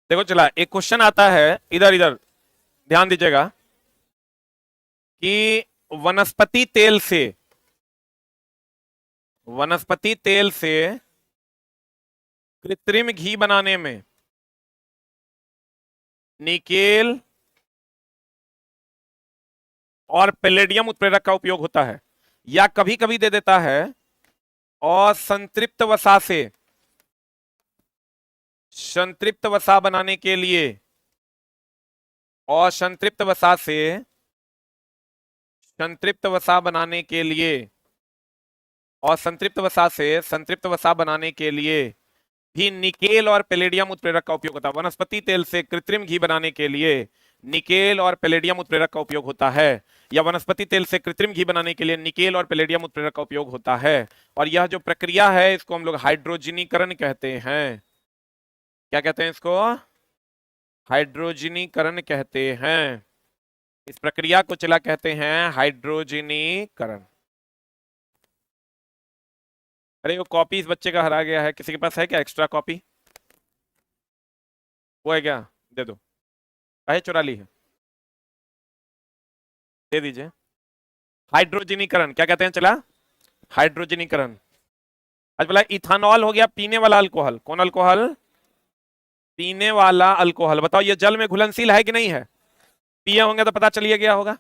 देखो चला, एक क्वेश्चन आता है, इधर इधर ध्यान दीजिएगा कि वनस्पति तेल से वनस्पति तेल से कृत्रिम घी बनाने में निकेल और पैलेडियम उत्प्रेरक का उपयोग होता है, या कभी कभी दे देता है असंतृप्त वसा से संतृप्त वसा बनाने के लिए असंतृप्त वसा से संतृप्त वसा बनाने के लिए असंतृप्त वसा से संतृप्त वसा बनाने के लिए भी निकेल और पैलेडियम उत्प्रेरक का उपयोग होता है। वनस्पति तेल से कृत्रिम घी बनाने के लिए निकेल और पैलेडियम उत्प्रेरक का उपयोग होता है, या वनस्पति तेल से कृत्रिम घी बनाने के लिए निकेल और पैलेडियम उत्प्रेरक का उपयोग होता है। और यह जो प्रक्रिया है इसको हम लोग हाइड्रोजनीकरण कहते हैं। क्या कहते हैं इसको? हाइड्रोजनीकरण कहते हैं। इस प्रक्रिया को चला कहते हैं हाइड्रोजनीकरण। अरे वो कॉपी इस बच्चे का हरा गया है, किसी के पास है क्या एक्स्ट्रा कॉपी? वो है क्या? दे दो। काहे चुरा ली है? दे दीजिए। हाइड्रोजनीकरण क्या कहते हैं चला? हाइड्रोजनीकरण। आज बोला इथानॉल हो गया पीने वाला अल्कोहल। कौन अल्कोहल? पीने वाला अल्कोहल। बताओ ये जल में घुलनशील है कि नहीं है? पिए होंगे तो पता चलिए गया होगा।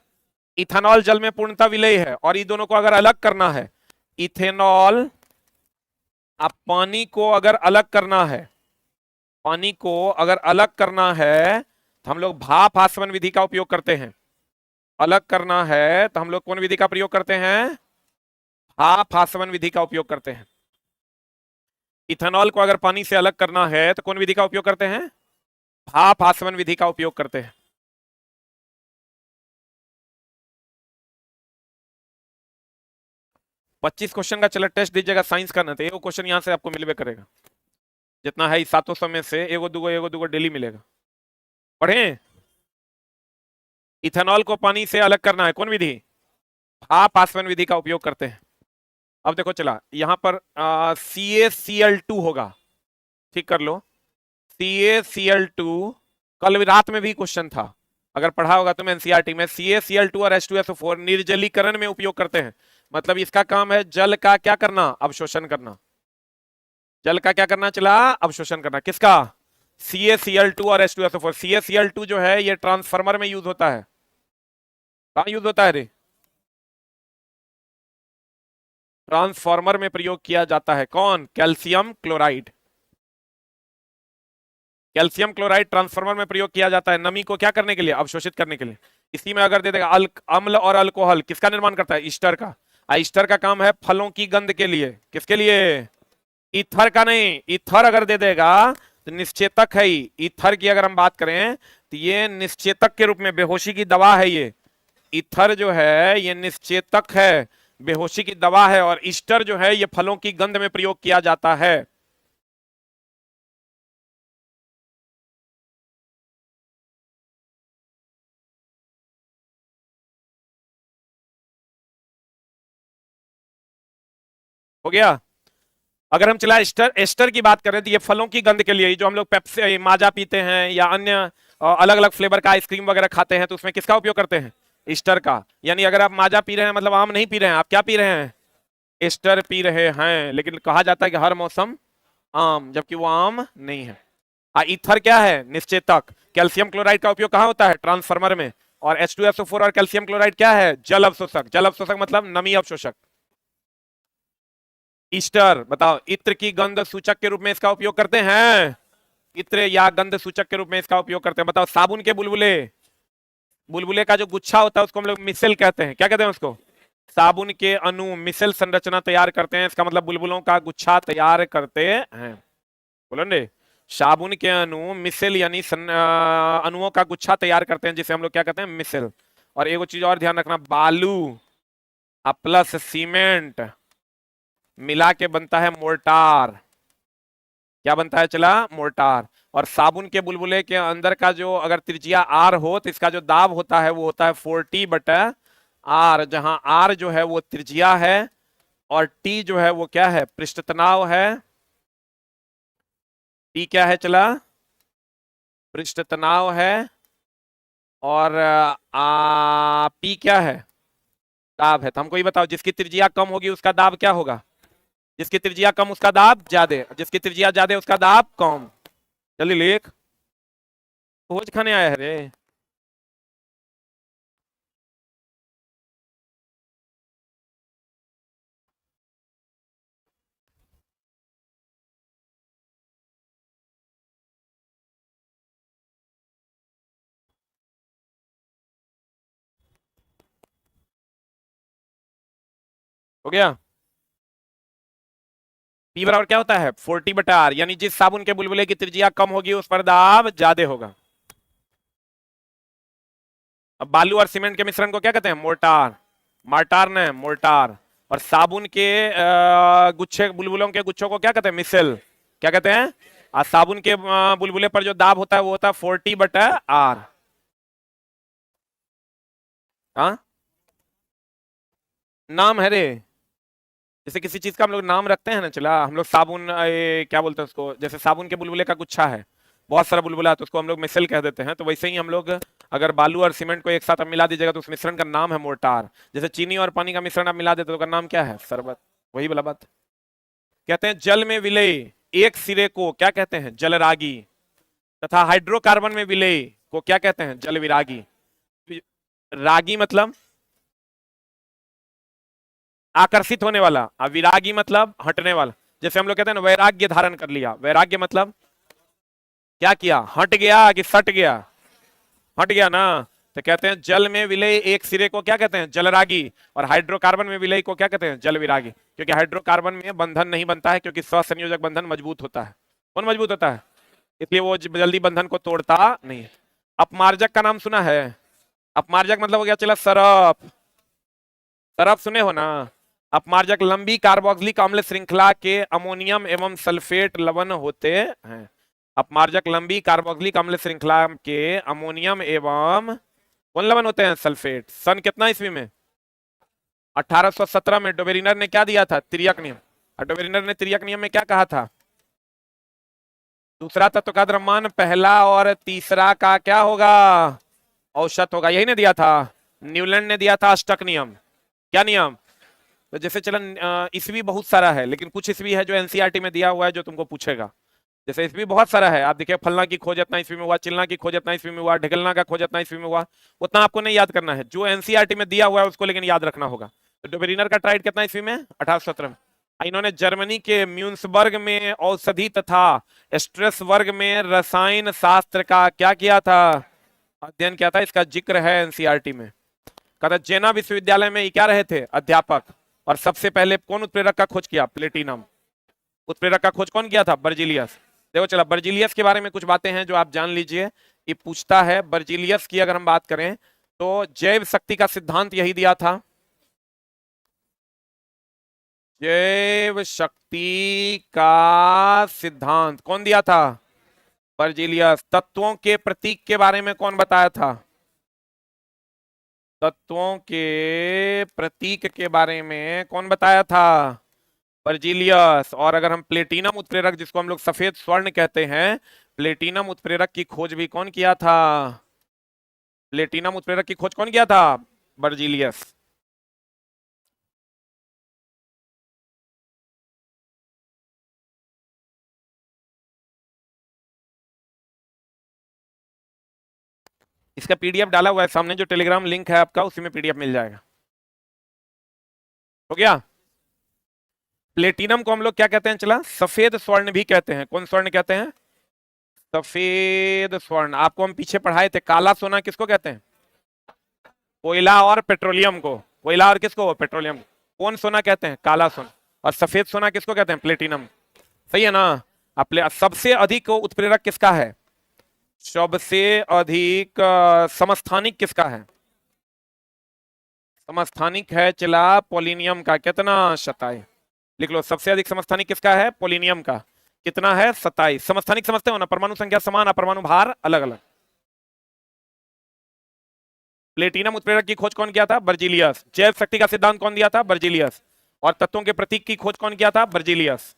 इथानॉल जल में पूर्णतः विलेय है, और ये दोनों को अगर अलग करना है, इथेनॉल अब पानी को अगर अलग करना है, पानी को अगर अलग करना है तो हम लोग भाप आसवन विधि का उपयोग करते हैं। अलग करना है तो हम लोग कौन विधि का प्रयोग करते हैं? भाप आसवन विधि का उपयोग करते हैं। इथेनॉल को अगर पानी से अलग करना है तो कौन विधि का उपयोग करते हैं? भाप आसवन विधि का उपयोग करते हैं। पच्चीस क्वेश्चन का चलो टेस्ट दीजिएगा साइंस का, ना तो एगो क्वेश्चन यहां से आपको मिलवे करेगा। जितना है 700 में से एगो दूगो डेली मिलेगा। पढ़े। इथेनॉल को पानी से अलग करना है, कौन विधि? भाप आसवन विधि का उपयोग करते हैं। अब देखो चला, यहां पर CaCl2 होगा, ठीक कर लो। CaCl2 कल रात में भी क्वेश्चन था, अगर पढ़ा होगा तो मैं एनसीईआरटी में। CaCl2 और H2SO4 निर्जलीकरण में उपयोग करते हैं। मतलब इसका काम है जल का क्या करना? अवशोषण करना। जल का क्या करना चला? अवशोषण करना। किसका? CaCl2 और H2SO4। CaCl2 जो है ये ट्रांसफार्मर में यूज होता है। कहां यूज होता है रे? ट्रांसफार्मर में प्रयोग किया जाता है। कौन? Calcium chloride. Calcium chloride transformer में प्रयोग किया जाता है नमी को क्या करने के लिए? अवशोषित करने के लिए। इसी में अगर दे देगा अम्ल और अल्कोहल, किसका निर्माण करता है? ईस्टर का। ईस्टर का काम है फलों की गंध के लिए। किसके लिए? ईथर का नहीं। ईथर अगर दे देगा तो निश्चेतक है ही। ईथर की अगर हम बात करें तो ये निश्चेतक के रूप में, बेहोशी की दवा है ये। ईथर जो है ये निश्चेतक है, बेहोशी की दवा है। और ईस्टर जो है ये फलों की गंध में प्रयोग किया जाता है। हो गया। अगर हम चला एस्टर एस्टर की बात करें तो ये फलों की गंध के लिए, जो हम लोग पेप्सी माजा पीते हैं या अन्य अलग अलग फ्लेवर का आइसक्रीम वगैरह खाते हैं तो उसमें किसका उपयोग करते हैं? एस्टर का। यानी अगर आप माजा पी रहे हैं मतलब आम नहीं पी रहे हैं, आप क्या पी रहे हैं? एस्टर पी रहे हैं। लेकिन कहा जाता है कि हर मौसम आम, जबकि वो आम नहीं है। ईथर क्या है? निश्चेतक। कैल्शियम क्लोराइड का उपयोग कहाँ होता है? ट्रांसफार्मर में। और H2SO4 और कैल्शियम क्लोराइड क्या है? जल अवशोषक। जल अवशोषक मतलब नमी अवशोषक। ईस्टर बताओ, इत्र की गंध सूचक के रूप में इसका उपयोग करते हैं। इत्र या गंध सूचक के रूप में इसका उपयोग करते हैं। बताओ, साबुन के बुलबुले, बुलबुले का जो गुच्छा होता है उसको हम लोग मिसेल कहते हैं। क्या कहते हैं उसको? साबुन के अणु मिसेल संरचना तैयार करते हैं, इसका मतलब बुलबुलों का गुच्छा तैयार करते हैं। बोलो ने। साबुन के अणु मिसेल यानी अणुओं का गुच्छा तैयार करते हैं, जिसे हम लोग क्या कहते हैं? मिसेल। और एगो चीज और ध्यान रखना, बालू प्लस सीमेंट मिला के बनता है मोर्टार। क्या बनता है चला? मोर्टार। और साबुन के बुलबुले के अंदर का जो अगर त्रिज्या आर हो तो इसका जो दाब होता है वो होता है 40/r, जहां आर जो है वो त्रिज्या है और टी जो है वो क्या है? पृष्ठ तनाव है। टी क्या है चला? पृष्ठ तनाव है और पी क्या है, दाब है। तो हमको ये बताओ जिसकी त्रिज्या कम होगी उसका दाब क्या होगा, जिसकी त्रिज्या कम उसका दाब ज्यादा, जिसकी त्रिज्या ज्यादा उसका दाब कम। जल्दी लिख, खोज खाने आया है रे। हो गया। P बराबर क्या होता है 40/R, यानी जिस साबुन के बुलबुले की त्रिज्या कम होगी उस पर दाब ज्यादा होगा। अब बालू और सीमेंट के मिश्रण को क्या कहते हैं, मोर्टार, मार्टार ने मोर्टार। और साबुन के गुच्छे, बुलबुलों के गुच्छों को क्या कहते हैं, मिसल। क्या कहते हैं, साबुन के बुलबुले पर जो दाब होता है वो होता है 40/R। हाँ, नाम है रे, जैसे किसी चीज का हम लोग नाम रखते हैं ना, चला हम लोग साबुन क्या बोलते हैं उसको, जैसे साबुन के बुलबुले का गुच्छा है, बहुत सारा बुलबुला है तो उसको हम लोग मिसल कह देते हैं। तो वैसे ही हम लोग अगर बालू और सीमेंट को एक साथ अब मिला दीजिएगा तो उस मिश्रण का नाम है मोर्टार। जैसे चीनी और पानी का मिश्रण आप मिला देते तो उसका नाम क्या है, शरबत। वही वाला बात। कहते हैं जल में विलय एक सिरे को क्या कहते हैं, जलरागी, तथा हाइड्रोकार्बन में विलय को क्या कहते हैं, जल विरागी। रागी मतलब आकर्षित होने वाला, और विरागी मतलब हटने वाला। जैसे हम लोग कहते हैं ना वैराग्य धारण कर लिया, वैराग्य मतलब क्या किया, हट गया कि सट गया, हट गया ना। तो कहते हैं जल में विलय एक सिरे को क्या कहते हैं, जलरागी, और हाइड्रोकार्बन में विलय को क्या कहते हैं, जल विरागी। क्योंकि हाइड्रोकार्बन में बंधन नहीं बनता है, क्योंकि सहसंयोजक बंधन मजबूत होता है। कौन मजबूत होता है, इसलिए वो जल्दी बंधन को तोड़ता नहीं है। अपमार्जक का नाम सुना है, अपमार्जक मतलब हो गया चला सरफ, सरफ सुने हो ना। अपमार्जक लंबी कार्बोक्सिलिक अम्ल श्रृंखला के अमोनियम एवं सल्फेट लवण होते हैं। अपमार्जक लंबी कार्बोक्सिलिक अम्ल श्रृंखला के अमोनियम एवं कौन लवण होते हैं, सल्फेट। सन कितना ईस्वी में, 1817 में डोबेरिनर ने क्या दिया था, तिर्यक नियम। और डोबेरिनर ने तिर्यक नियम में क्या कहा था, दूसरा तत्व का द्रव्यमान पहला और तीसरा का क्या होगा, औसत होगा, यही ने दिया था। न्यूलैंड ने दिया था अष्टक नियम। क्या नियम, तो जैसे चलन ईस्वी बहुत सारा है, लेकिन कुछ ईस्वी है जो एनसीईआरटी में दिया हुआ है जो तुमको पूछेगा। जैसे ईस्वी बहुत सारा है, आप देखिए फलना की खोज इतना ईस्वी में हुआ, चिलना की खोज इतना ईस्वी में हुआ, ढिकलना का खोज इतना ईस्वी में हुआ। उतना आपको नहीं याद करना है, जो एनसीईआरटी में दिया हुआ है उसको लेकिन याद रखना होगा। तो डोबेरिनर का ट्राइड कितना ईस्वी में, 1817 में। इन्होंने जर्मनी के म्यून्सबर्ग में औषधि तथा स्ट्रेस वर्ग में रसायन शास्त्र का क्या किया था, अध्ययन किया था। इसका जिक्र है एनसीईआरटी में। कहता जेना विश्वविद्यालय में ये क्या रहे थे, अध्यापक। और सबसे पहले कौन उत्प्रेरक का खोज किया, प्लेटिनम। उत्प्रेरक का खोज कौन किया था, बर्जिलियस। देखो चला, बर्जिलियस के बारे में कुछ बातें हैं जो आप जान लीजिए। ये पूछता है बर्जिलियस की अगर हम बात करें तो जैव शक्ति का सिद्धांत यही दिया था। जैव शक्ति का सिद्धांत कौन दिया था, बर्जिलियस। तत्वों के प्रतीक के बारे में कौन बताया था, तत्वों के प्रतीक के बारे में कौन बताया था, बर्जिलियस। और अगर हम प्लेटिनम उत्प्रेरक जिसको हम लोग सफेद स्वर्ण कहते हैं, प्लेटिनम उत्प्रेरक की खोज भी कौन किया था, प्लेटिनम उत्प्रेरक की खोज कौन किया था, बर्जिलियस। इसका पीडीएफ डाला हुआ है सामने, जो टेलीग्राम लिंक है आपका उसी में पीडीएफ मिल जाएगा। हो गया। प्लेटिनम को हम लोग क्या कहते हैं, चला सफेद स्वर्ण भी कहते हैं। कौन स्वर्ण कहते हैं, सफेद स्वर्ण। आपको हम पीछे पढ़ाए थे, काला सोना किसको कहते हैं, कोयला और पेट्रोलियम को। कोयला और किसको, पेट्रोलियम। कौन सोना कहते हैं, काला सोना। और सफेद सोना किसको कहते हैं, प्लेटिनम। सही है ना। सबसे अधिक उत्प्रेरक किसका है, सबसे अधिक समस्थानिक किसका है, समस्थानिक है चला पोलिनियम का। कितना, 27। लिख लो, सबसे अधिक समस्थानिक किसका है, पोलिनियम का। कितना है, 27। समस्थानिक समझते हो ना, परमाणु संख्या समान, परमाणु भार अलग अलग। प्लेटिनम उत्प्रेरक की खोज कौन किया था, बर्जिलियस। जैव शक्ति का सिद्धांत कौन दिया था, बर्जिलियस। और तत्वों के प्रतीक की खोज कौन किया था, बर्जिलियस।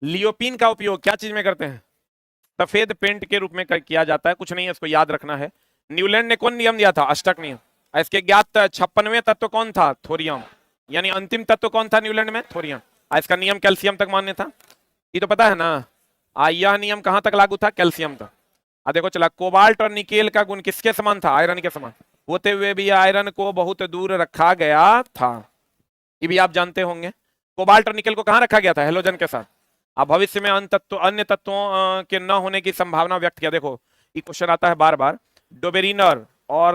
लियोपिन का उपयोग क्या चीज में करते हैं? सफेद पेंट के रूप में किया जाता है, कुछ नहीं है, इसको याद रखना है। न्यूलैंड ने कौन नियम दिया था? अष्टक नियम। इसके ज्ञात 56वें तत्व कौन था? थोरियम। यानी अंतिम तत्व कौन था न्यूलैंड में? थोरियम। इसका नियम कैल्शियम तक मान्य था, ये तो पता है ना। यह नियम कहां तक लागू था? कैल्शियम तक। देखो चला, कोबाल्ट और निकेल का गुण किसके समान था? आयरन के समान। होते हुए भी आयरन को बहुत दूर रखा गया था, ये भी आप जानते होंगे। कोबाल्ट और निकेल को कहां रखा गया था? हेलोजन के साथ। अब भविष्य में अन्य तत्वों के न होने की संभावना व्यक्त किया। देखो ये क्वेश्चन आता है बार बार। डोबेरिनर और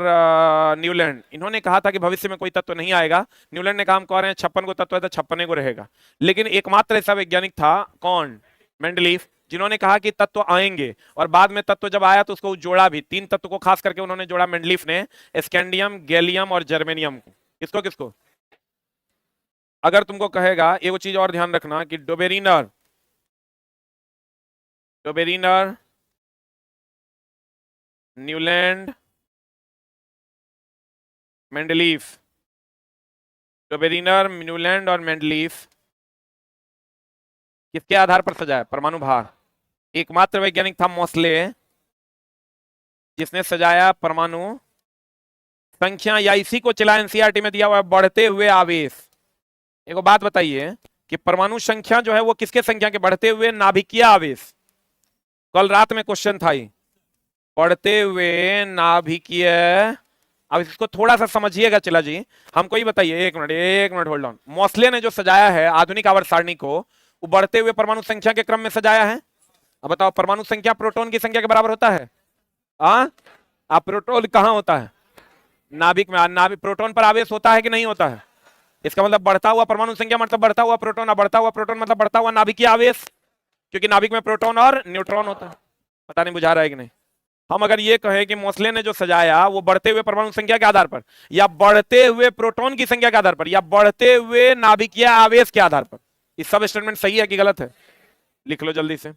न्यूलैंड, इन्होंने कहा था कि भविष्य में कोई तत्व नहीं आएगा। न्यूलैंड ने काम कर रहे हैं 56 को तत्व है तो 56 को रहेगा। लेकिन एकमात्र ऐसा वैज्ञानिक था कौन? मेंडलीफ, जिन्होंने कहा कि तत्व आएंगे, और बाद में तत्व जब आया तो उसको जोड़ा भी। 3 तत्व को खास करके उन्होंने जोड़ा मेंडलीफ ने, स्कैंडियम, गैलियम और जर्मेनियम को। किसको किसको? अगर तुमको कहेगा, एक चीज और ध्यान रखना कि Dobereiner, Dobereiner, Newland, Mendeleev, Dobereiner, Newland और मेंडलीफ किसके आधार पर सजाया? परमाणु भार। एकमात्र वैज्ञानिक था मोस्ले, जिसने सजाया परमाणु संख्या, या इसी को चला एनसीईआरटी में दिया हुआ है, बढ़ते हुए आवेश। एक बात बताइए कि परमाणु संख्या जो है वो किसके संख्या के? बढ़ते हुए नाभिकीय आवेश। कल रात में क्वेश्चन था ही, बढ़ते हुए नाभिकीय। अब इसको थोड़ा सा समझिएगा चला जी। हमको ही बताइए, एक मिनट होल्ड ऑन। मोस्ले ने जो सजाया है आधुनिक आवर्त सारणी को, वो बढ़ते हुए परमाणु संख्या के क्रम में सजाया है। अब बताओ, परमाणु संख्या प्रोटॉन की संख्या के बराबर होता है? हाँ, अब प्रोटॉन कहाँ होता है? नाभिक में। नाभिक प्रोटॉन पर आवेश होता है कि नहीं होता है? इसका मतलब बढ़ता हुआ परमाणु संख्या मतलब बढ़ता हुआ प्रोटॉन, बढ़ता हुआ प्रोटॉन मतलब बढ़ता हुआ नाभिकीय आवेश, क्योंकि नाभिक में प्रोटॉन और न्यूट्रॉन होता है। पता नहीं बुझा रहा है कि नहीं। हम अगर ये कहें कि मोस्ले ने जो सजाया वो बढ़ते हुए परमाणु संख्या के आधार पर, या बढ़ते हुए प्रोटॉन की संख्या के आधार पर, या बढ़ते हुए नाभिकीय आवेश के आधार पर, ये सब स्टेटमेंट सही है कि गलत है? लिख लो जल्दी से।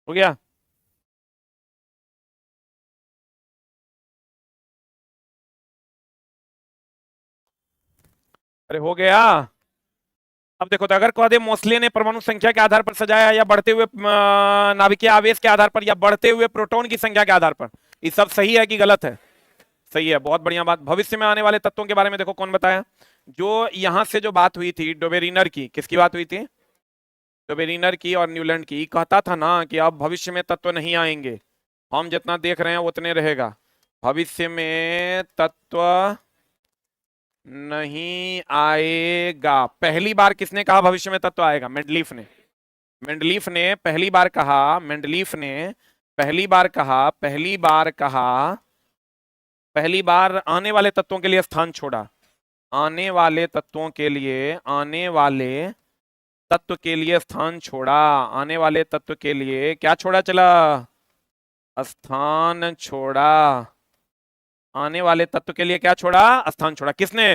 हो गया? अरे हो गया। अब देखो, तो अगर कह दे मोस्ले ने परमाणु संख्या के आधार पर सजाया, या बढ़ते हुए नाभिकीय आवेश के आधार पर, या बढ़ते हुए प्रोटॉन की संख्या के आधार पर, ये सब सही है कि गलत है? सही है, बहुत बढ़िया बात। भविष्य में आने वाले तत्वों के बारे में देखो कौन बताया। जो यहां से जो बात हुई थी डोबेरिनर की, किसकी बात हुई थी? डोबेरिनर की और न्यूलैंड की। कहता था ना कि अब भविष्य में तत्व नहीं आएंगे, हम जितना देख रहे हैं उतने रहेगा। भविष्य में तत्व नहीं आएगा। पहली बार किसने कहा भविष्य में तत्व आएगा? मेंडलीफ ने। मेंडलीफ ने पहली बार कहा, मेंडलीफ ने पहली बार कहा, पहली बार आने वाले तत्वों के लिए स्थान छोड़ा। आने वाले तत्वों के लिए, आने वाले तत्व के लिए स्थान छोड़ा। आने वाले तत्व के लिए क्या छोड़ा चला? स्थान छोड़ा। आने वाले तत्व के लिए क्या छोड़ा? स्थान छोड़ा। किसने?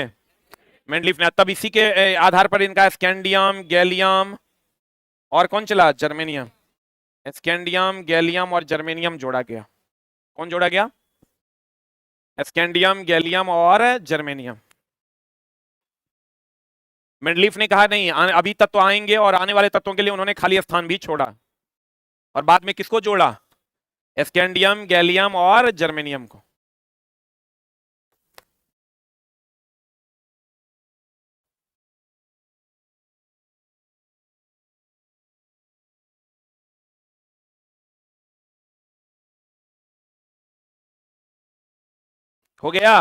मेंडलीफ ने। तब इसी के आधार पर इनका स्कैंडियम, गैलियम और कौन चला? जर्मेनियम। स्कैंडियम, गैलियम और जर्मेनियम जोड़ा गया। कौन जोड़ा गया? स्कैंडियम, गैलियम और जर्मेनियम। मेंडलीफ ने कहा नहीं, अभी तत्व आएंगे, और आने वाले तत्वों के लिए उन्होंने खाली स्थान भी छोड़ा। और बाद में किसको जोड़ा? स्कैंडियम, गैलियम और जर्मेनियम को। हो गया?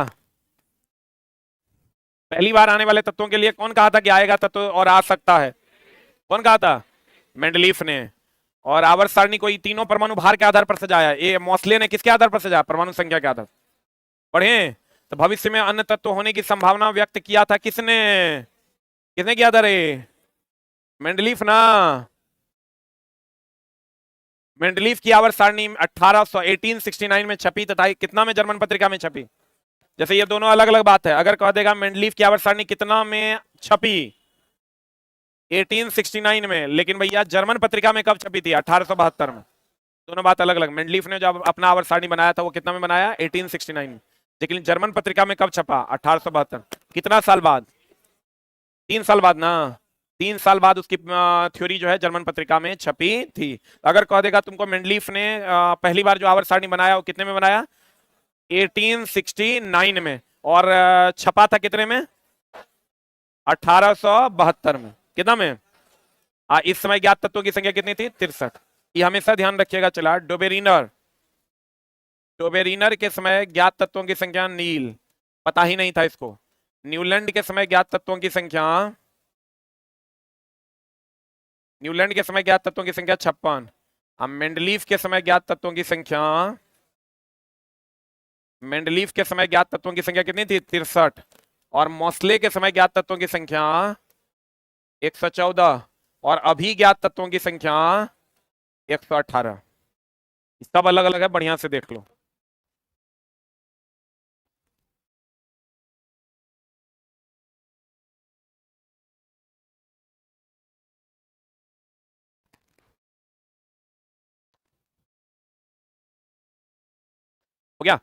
पहली बार आने वाले तत्वों के लिए कौन कहा था कि आएगा तत्व और आ सकता है? कौन कहा था? मेंडलीफ ने। और आवर्त सारणी को तीनों परमाणु भार के आधार पर सजाया। ये मोस्ले ने किसके आधार पर सजाया? परमाणु संख्या के आधार। पढ़े तो भविष्य में अन्य तत्व होने की संभावना व्यक्त किया था किसने? किसने किया था रे? मेंडलीफ ना। मेंडलीफ की आवर्त सारणी 1869 में छपी तथा कितना में जर्मन पत्रिका में छपी? जैसे ये दोनों अलग अलग बात है। अगर कह देगा मेंडलीफ की आवर्त सारणी कितना में छपी? 1869 में। लेकिन भैया जर्मन पत्रिका में कब छपी थी? 1872 में। दोनों बात अलग अलग। मेंडलीफ ने जब अपना आवर्त सारणी बनाया था वो कितना में बनाया? 1869 में। लेकिन जर्मन पत्रिका में कब छपा? 1872। कितना साल बाद? 3 साल बाद ना। 3 साल बाद उसकी थ्योरी जो है जर्मन पत्रिका में छपी थी। अगर कह देगा तुमको मेंडलीफ ने पहली बार जो आवर्त सारणी बनाया वो कितने में बनाया? 1869 में। और छपा था कितने में? 1872 में। कितना में? इस समय ज्ञात तत्वों की संख्या कितनी थी? 63। ये हमेशा ध्यान रखिएगा। चला डोबेरिनर, डोबेरिनर के समय ज्ञात तत्वों की संख्या नील, पता ही नहीं था इसको। न्यूलैंड के समय ज्ञात तत्वों की संख्या, न्यूलैंड के समय ज्ञात तत्वों की संख्या 56। अब मेंडलीफ के समय ज्ञात तत्वों की संख्या, मेंडलीफ के समय ज्ञात तत्वों की संख्या कितनी थी? 63। और मोस्ले के समय ज्ञात तत्वों की संख्या 114। और अभी ज्ञात तत्वों की संख्या 118। सब अलग अलग है, बढ़िया से देख लो। हो गया?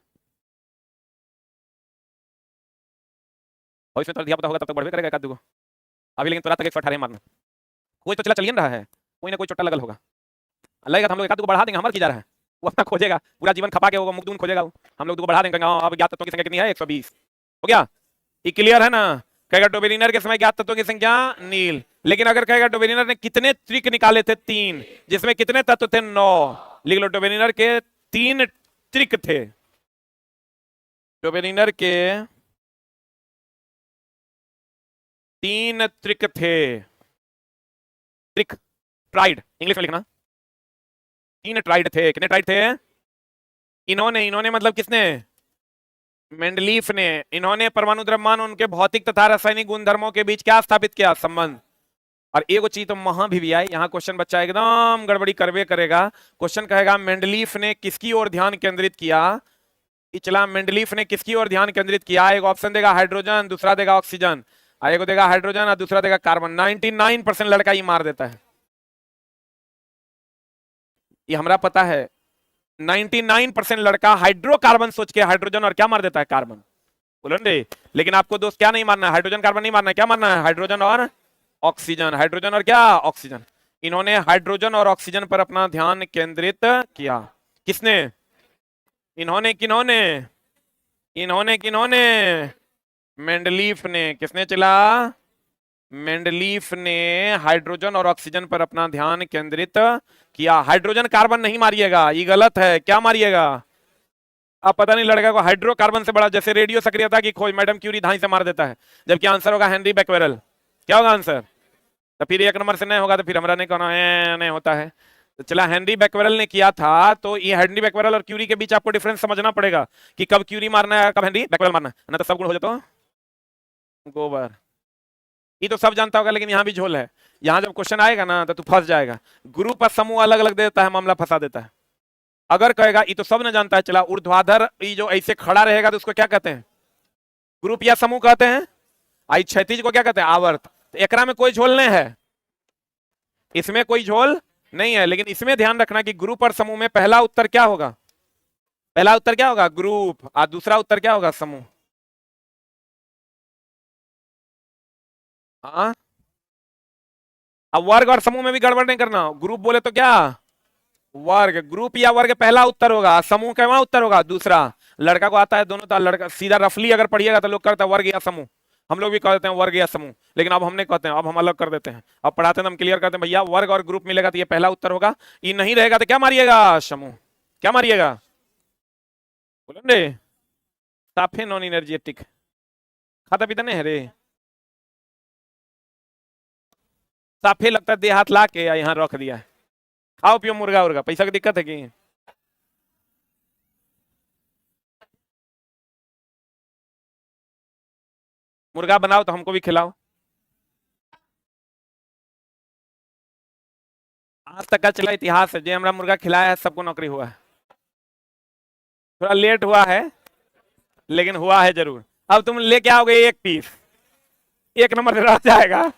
भविष्य में दिया पता होगा तब तक बढ़वे करेगा एकाध को अभी। लेकिन तो रात तक 118 मारना। कोई तो चला चलिए रहा है, कोई ना कोई चोटा लगल होगा। लगेगा तो हम लोग एकाध को बढ़ा देंगे। हमारा की जा रहा है, वो अपना खोजेगा, पूरा जीवन खपा के होगा, मुक्तून खोजेगा वो। हम लोग को बढ़ा देंगे। अब ज्ञात तत्वों की संख्या कितनी है? 120। हो गया? ये क्लियर है ना? कहेगा डोबेरिनर के समय ज्ञात तत्वों की संख्या नील। लेकिन अगर कहेगा डोबेरिनर ने कितने त्रिक निकाले थे? 3। जिसमें कितने तत्व थे? 9। लिख लो डोबेरिनर के 3 त्रिक थे। डोबेरिनर के 3 त्रिक थे। ट्रिक, ट्राइड, इंग्लिश में लिखना। 3 ट्राइड थे। कितने ट्राइड थे? इन्होंने मतलब किसने? मेंडलीफ ने। इन्होंने परमाणु द्रव्यमान उनके भौतिक तथा रासायनिक गुणधर्मों के बीच क्या स्थापित किया? संबंध। और एक चीज तो वहां भी आई, यहाँ क्वेश्चन बच्चा एकदम गड़बड़ी करवे करेगा। क्वेश्चन कहेगा मेंडलीफ ने किसकी ओर ध्यान केंद्रित किया? चला मेंडलीफ ने किसकी ओर ध्यान केंद्रित किया? एक ऑप्शन देगा हाइड्रोजन, दूसरा देगा ऑक्सीजन, एक देगा हाइड्रोजन और दूसरा देगा कार्बन। 99% लड़का ये मार देता है, ये हमरा पता है। 99% लड़का हाइड्रोकार्बन सोच के हाइड्रोजन और क्या मार देता है? कार्बन। बोलो रे। लेकिन आपको दोस्त क्या नहीं मारना है? हाइड्रोजन कार्बन नहीं मारना है। क्या मारना है? हाइड्रोजन और ऑक्सीजन। हाइड्रोजन और क्या? ऑक्सीजन। इन्होंने हाइड्रोजन और ऑक्सीजन पर अपना ध्यान केंद्रित किया। किसने? इन्होंने। किन्होंने? इन्होंने किन्होंने? मेंडलीफ ने। किसने? चला मेंडलीफ ने हाइड्रोजन और ऑक्सीजन पर अपना ध्यान केंद्रित किया। हाइड्रोजन कार्बन नहीं मारिएगा, ये गलत है। क्या मारिएगा? अब पता नहीं लड़का को हाइड्रोकार्बन से बड़ा, जैसे रेडियो सक्रियता की खोज मैडम क्यूरी धाई से मार देता है, जबकि आंसर होगा हेनरी बैक्वेरल। क्या होगा आंसर? तो फिर 1 नंबर से नहीं होगा तो फिर हमारा नहीं कहना नहीं होता है। तो चला हेनरी बैक्वेरल ने किया था, तो ये हेनरी बैक्वेरल और क्यूरी के बीच आपको डिफरेंस समझना पड़ेगा कि कब क्यूरी मारना है, कब हेनरी बैक्वेरल मारना है, ना तो सब गुण हो जाता गोबर। ये तो सब जानता होगा, लेकिन यहाँ भी झोल है। यहाँ जब क्वेश्चन आएगा ना तो तू फंस जाएगा। ग्रुप और समूह अलग अलग देता है, मामला फंसा देता है। अगर कहेगा ये तो सब ने जानता है, चला ऊर्ध्वाधर ये जो ऐसे खड़ा रहेगा तो उसको क्या कहते हैं? ग्रुप या समूह कहते हैं। आई क्षैतिज को क्या कहते हैं? आवर्त। तो एकरा में कोई झोल नहीं है, इसमें कोई झोल नहीं है। लेकिन इसमें ध्यान रखना कि ग्रुप और समूह में पहला उत्तर क्या होगा? पहला उत्तर क्या होगा? ग्रुप। और दूसरा उत्तर क्या होगा? समूह। हाँ, अब वर्ग और समूह में भी गड़बड़ नहीं करना। ग्रुप बोले तो क्या? वर्ग। ग्रुप या वर्ग पहला उत्तर होगा, समूह का वहां उत्तर होगा दूसरा। लड़का को आता है दोनों, तो लड़का सीधा रफली अगर पढ़िएगा तो लोग कहते हैं वर्ग या समूह। हम लोग भी कह देते हैं वर्ग या समूह, लेकिन अब हम नहीं कहते हैं, अब हम अलग कर देते हैं। अब पढ़ाते हैं हम क्लियर करते हैं, भैया वर्ग और ग्रुप मिलेगा तो ये पहला उत्तर होगा, ये नहीं रहेगा तो क्या मारिएगा? समूह। क्या मारिएगा? बोलो साफे नॉन एनर्जेटिक। खाता पीता नहीं है रे, साफे लगता है देहात ला के यहाँ रख दिया है। खाओ पियो मुर्गा उर्गा, पैसा की दिक्कत है कि? मुर्गा बनाओ तो हमको भी खिलाओ। आज तक का चला इतिहास है, जो हमारा मुर्गा खिलाया है सबको नौकरी हुआ है। थोड़ा लेट हुआ है लेकिन हुआ है जरूर। अब तुम लेके आओगे एक पीस, एक नंबर से रह जाएगा।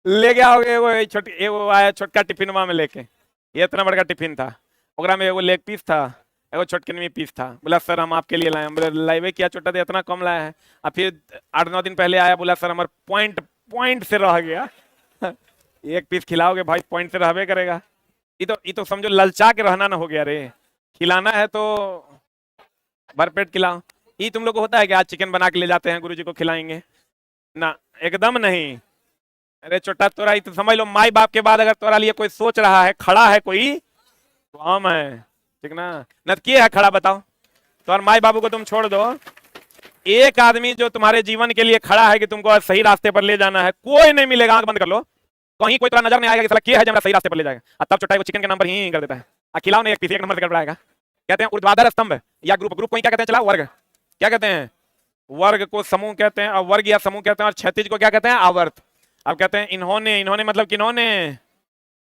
लेके आओगे वो छोटी, वो आया छोटका टिफिन में लेके, ये इतना बड़ा टिफिन था, ओकरा में एगो लेग पीस था, एगो छोटकनवी पीस था। बोला सर हम आपके लिए लाए। बोले लाइवे किया छोटा दे, इतना कम लाया है। और फिर 8-9 दिन पहले आया, बोला सर हमारे पॉइंट पॉइंट से रह गया। एक पीस खिलाओगे भाई, पॉइंट से रहबे करेगा। ये तो समझो ललचा के रहना ना हो गया रे। खिलाना है तो भरपेट खिलाओ। ये तुम लोग को होता है कि आज चिकन बना के ले जाते हैं गुरुजी को खिलाएंगे ना, एकदम नहीं। अरे छोटा तोरा ही तो समझ लो, माई बाप के बाद अगर तोरा लिए कोई सोच रहा है, खड़ा है कोई, तो हम है, ठीक ना। न किए है खड़ा, बताओ। तो और माई बाबू को तुम छोड़ दो, एक आदमी जो तुम्हारे जीवन के लिए खड़ा है कि तुमको सही रास्ते पर ले जाना है, कोई नहीं मिलेगा। आंख बंद कर लो, कहीं कोई तरह नजर नहीं आएगा कि साला क्या है जो सही रास्ते पर ले जाएगा। और तब छोटा चिकन के नाम पर ही कर देता है। खिलाओ नहीं, एक पीस एक नंबर से कर पाएगा। कहते हैं ऊर्ध्वाधर स्तंभ या ग्रुप, ग्रुप को क्या कहते हैं, चला वर्ग, क्या कहते हैं, वर्ग को समूह कहते हैं, और वर्ग या समूह कहते हैं, और क्षैतिज को क्या कहते हैं, आवर्त। अब कहते हैं इन्होंने, इन्होंने मतलब किन्होंने,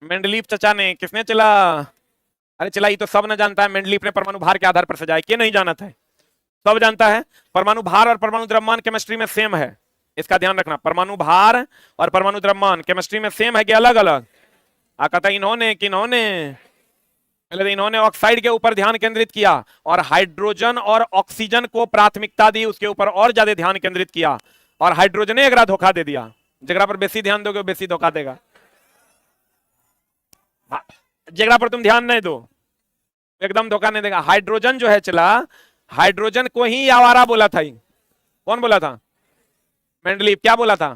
मेंडलीफ चचा ने। किसने चला? अरे चला, ये तो सब न जानता है। मेंडलीफ ने परमाणु भार के आधार पर सजाया, क्या नहीं जाना था? सब जानता है। परमाणु भार और परमाणु द्रव्यमान केमिस्ट्री में सेम है, इसका ध्यान रखना। परमाणु भार और परमाणु द्रव्यमान केमिस्ट्री में सेम है कि अलग अलग? कहता इन्होंने, किन्होंने, पहले इन्होंने ऑक्साइड के ऊपर ध्यान केंद्रित किया और हाइड्रोजन और ऑक्सीजन को प्राथमिकता दी, उसके ऊपर और ज्यादा ध्यान केंद्रित किया। और हाइड्रोजन ने एकरा धोखा दे दिया। जगह पर बेसी ध्यान दोगे बेसी धोखा देगा, जगह पर तुम ध्यान नहीं दो एकदम धोखा नहीं देगा। हाइड्रोजन जो है चला, हाइड्रोजन को ही आवारा बोला था। कौन बोला था? मेंडलीफ। क्या बोला था?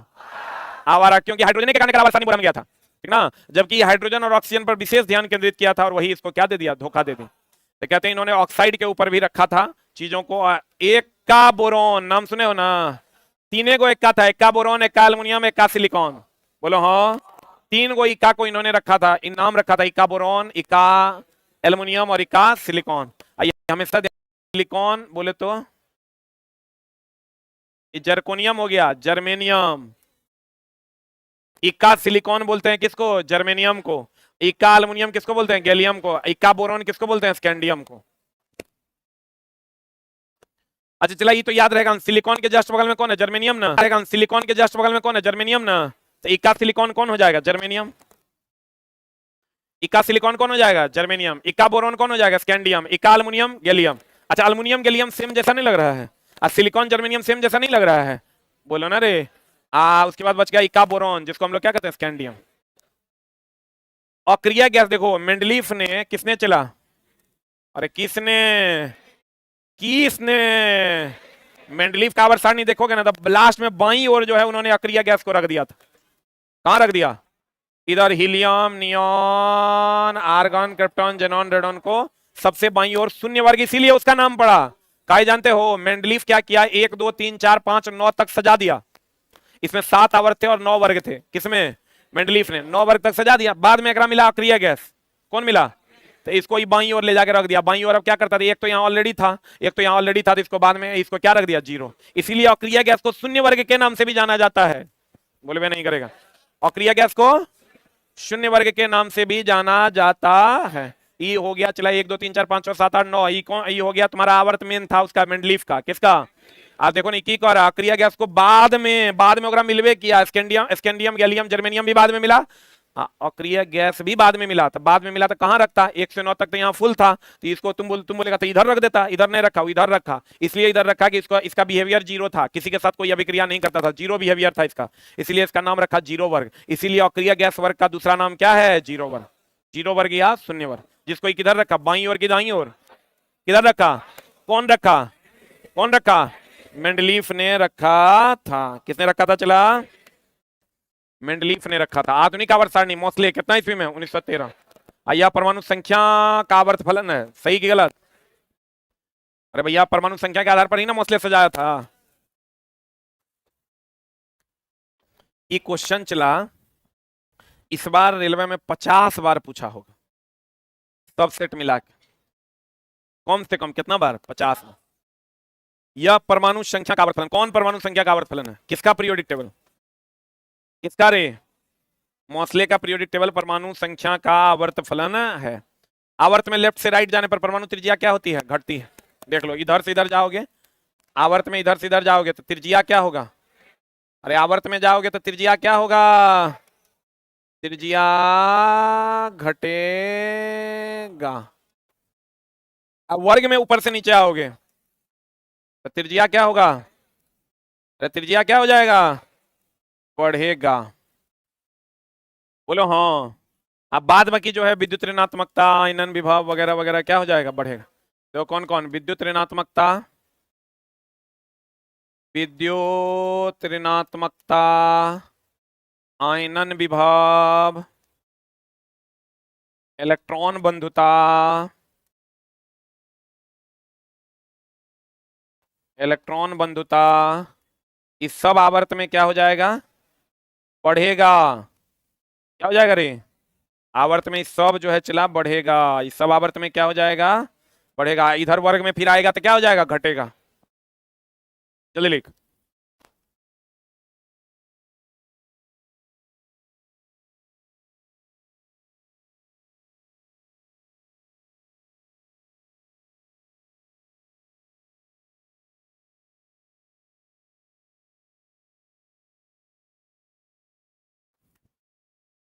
आवारा, क्योंकि हाइड्रोजन के कारण आवारा बन गया था, ठीक ना। जबकि हाइड्रोजन और ऑक्सीजन पर विशेष ध्यान केंद्रित किया था, और वही इसको क्या दे दिया, धोखा दे दी। तो कहते हैं इन्होंने ऑक्साइड के ऊपर भी रखा था चीजों को। एक का बोरोन, नाम सुने हो ना? तीने को इक्का था, इक्का बोरोन, इक्का एल्युमिनियम, इक्का सिलिकॉन। बोलो हाँ, 3 को इक्का को इन्होंने रखा था, नाम रखा था इक्का बोरोन, इक्का एल्युमिनियम और इक्का सिलिकॉन। हमेशा सिलिकॉन बोले तो जर्कोनियम हो गया, जर्मेनियम। इक्का सिलिकॉन बोलते हैं किसको? जर्मेनियम को। इक्का एल्युमिनियम किसको बोलते हैं? गैलियम को। इक्का बोरोन किसको बोलते हैं? स्कैंडियम को। अच्छा चला, ये तो याद रहेगा। सिलिकॉन के जस्ट बगल में कौन है? जर्मेनियम ना रहेगा। सिलिकॉन के जस्ट बगल में कौन है? जर्मेनियम ना। तो इक्का सिलिकॉन कौन हो जाएगा? जर्मेनियम। इक्का सिलिकॉन कौन हो जाएगा? जर्मेनियम। इक्का बोरोन कौन हो जाएगा? स्कैंडियम। इक्का एल्युमिनियम, गैलियम। अच्छा, एल्युमिनियम गैलियम सेम जैसा नहीं लग रहा है? और सिलिकॉन जर्मेनियम सेम जैसा नहीं लग रहा है? बोलो ना रे। उसके बाद बच गया इक्का बोरोन, जिसको हम लोग क्या कहते हैं? स्कैंडियम। अक्रिया गैस देखो, मेंडलीफ ने, किसने चला, अरे किसने, किसने, मेंडलीफ का आवर्त सारणी देखोगे ना, तो लास्ट में बाईं ओर जो है उन्होंने अक्रिया गैस को रख दिया था। कहां रख दिया? इधर helium, neon, argon, krypton, xenon, radon को सबसे बाईं ओर शून्य वर्ग, इसीलिए उसका नाम पड़ा। काहे जानते हो? मेंडलीफ क्या किया, 1 2 3 4 5 9 तक सजा दिया। इसमें 7 आवर्त थे और 9 वर्ग थे। किसमें? मेंडलीफ ने 9 वर्ग तक सजा दिया। बाद में एकरा मिला अक्रिया गैस। कौन मिला? तो इसको ही बाईं ओर ले जाकर रख दिया। बाईं ओर अब क्या करता था, एक तो यहाँ ऑलरेडी था, एक तो यहाँ ऑलरेडी था, तो इसको बाद में इसको क्या रख दिया? 0। इसीलिए अक्रिया गैस को शून्य वर्ग के नाम से भी जाना जाता है। बोले वे नहीं करेगा। अक्रिया गैस को शून्य वर्ग के नाम से भी जाना जाता है। ये हो गया चला 1 2 3 4 5 6 7 8 9। ये हो गया तुम्हारा आवर्त मेन था उसका, मेंडलीफ का। किसका? आप देखो नहीं की कर रहा, अक्रिया गैस को बाद में ओकरा मिलवे किया। स्कैंडियम, गैलियम, जर्मेनियम भी बाद में मिला। अक्रिया गैस भी बाद में मिला था। बाद में मिला तो कहां रखता? 1 से 9 तक तो यहाँ फुल था, तो इसको तुम बोलेगा तो इधर रख देता। इधर नहीं रखा, इधर रखा। इसलिए इधर रखा कि इसका बिहेवियर 0 था, किसी के साथ कोई अभिक्रिया नहीं करता था, 0 बिहेवियर था इसका, इसलिए इसका नाम रखा 0 वर्ग। इसीलिए अक्रिया गैस वर्ग का दूसरा नाम क्या है? 0 वर्ग। 0 वर्ग या शून्य वर्ग। जिसको किधर रखा? बाईं ओर की दाईं ओर। किधर रखा? कौन रखा? कौन रखा? मेंडलीफ ने रखा था। किसने रखा था? चला, मेंडलीफ ने रखा था। आधुनिक आवर्त सारणी मोस्ले कितना ईस्वी में? 1913। यह परमाणु संख्या का आवर्त फलन है, सही की गलत? अरे भैया, परमाणु संख्या के आधार पर ही ना मोस्ले सजाया था। ये क्वेश्चन चला, इस बार रेलवे में 50 बार पूछा होगा, सब सेट मिला के। कम से कम कितना बार? 50 बार। यह परमाणु संख्या का आवर्तफलन, कौन परमाणु संख्या का आवर्तफलन है? किसका पीरियोडिक टेबल? किसका रे? मोसले का पीरियोडिक टेबल परमाणु संख्या का आवर्तफलन है। आवर्त में लेफ्ट से राइट जाने पर परमाणु त्रिज्या क्या होती है? घटती है। देख लो, इधर से इधर जाओगे, आवर्त में इधर से इधर जाओगे तो त्रिज्या क्या होगा? अरे आवर्त में जाओगे तो त्रिज्या क्या होगा? त्रिज्या घटेगा। अब वर्ग में ऊपर से नीचे आओगे तो त्रिज्या क्या होगा? अरे त्रिज्या क्या हो जाएगा? बढ़ेगा। बोलो हाँ। अब बाद बाकी जो है विद्युत ऋणात्मकता, ईंधन विभव वगैरह वगैरह क्या हो जाएगा? बढ़ेगा। तो कौन कौन? विद्युत ऋणात्मकता, विद्युत ऋणात्मकता, आयनन विभव, इलेक्ट्रॉन बंधुता, इलेक्ट्रॉन बंधुता, इस सब आवर्त में क्या हो जाएगा? बढ़ेगा। क्या हो जाएगा रे? आवर्त में इस सब जो है चला बढ़ेगा, इस सब आवर्त में क्या हो जाएगा? बढ़ेगा। इधर वर्ग में फिर आएगा तो क्या हो जाएगा? घटेगा। जल्दी लिख।